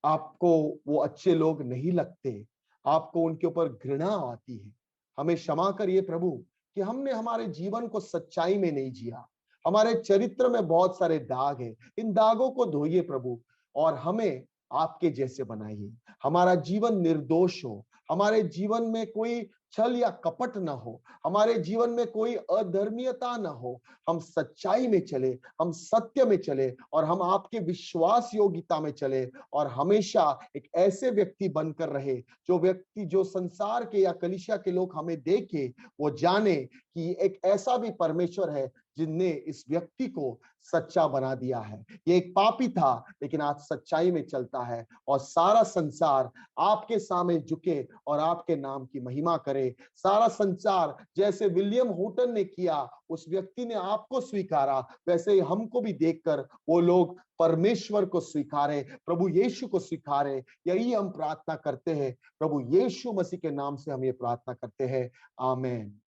आपको वो अच्छे लोग नहीं लगते, आपको उनके ऊपर घृणा आती है। हमें क्षमा करिए प्रभु कि हमने हमारे जीवन को सच्चाई में नहीं जिया। हमारे चरित्र में बहुत सारे दाग हैं, इन दागों को धोइए प्रभु, और हमें आपके जैसे बनाइए। हमारा जीवन निर्दोष हो, हमारे जीवन में कोई छल या कपट ना हो, हमारे जीवन में कोई अधर्मीयता ना हो। हम सच्चाई में चले, हम सत्य में चले, और हम आपके विश्वास योग्यता में चले, और हमेशा एक ऐसे व्यक्ति बनकर रहे, जो व्यक्ति, जो संसार के या कलीसिया के लोग हमें देखे, वो जाने कि एक ऐसा भी परमेश्वर है जिनने इस व्यक्ति को सच्चा बना दिया है। ये एक पापी था लेकिन आज सच्चाई में चलता है, और सारा संसार आपके सामने झुके और आपके नाम की महिमा करे। सारा संसार, जैसे विलियम हूटन ने किया, उस व्यक्ति ने आपको स्वीकारा, वैसे ही हमको भी देखकर वो लोग परमेश्वर को स्वीकारे, प्रभु यीशु को स्वीकारे। यही हम प्रार्थना करते हैं, प्रभु यीशु मसीह के नाम से हम ये प्रार्थना करते हैं, आमीन।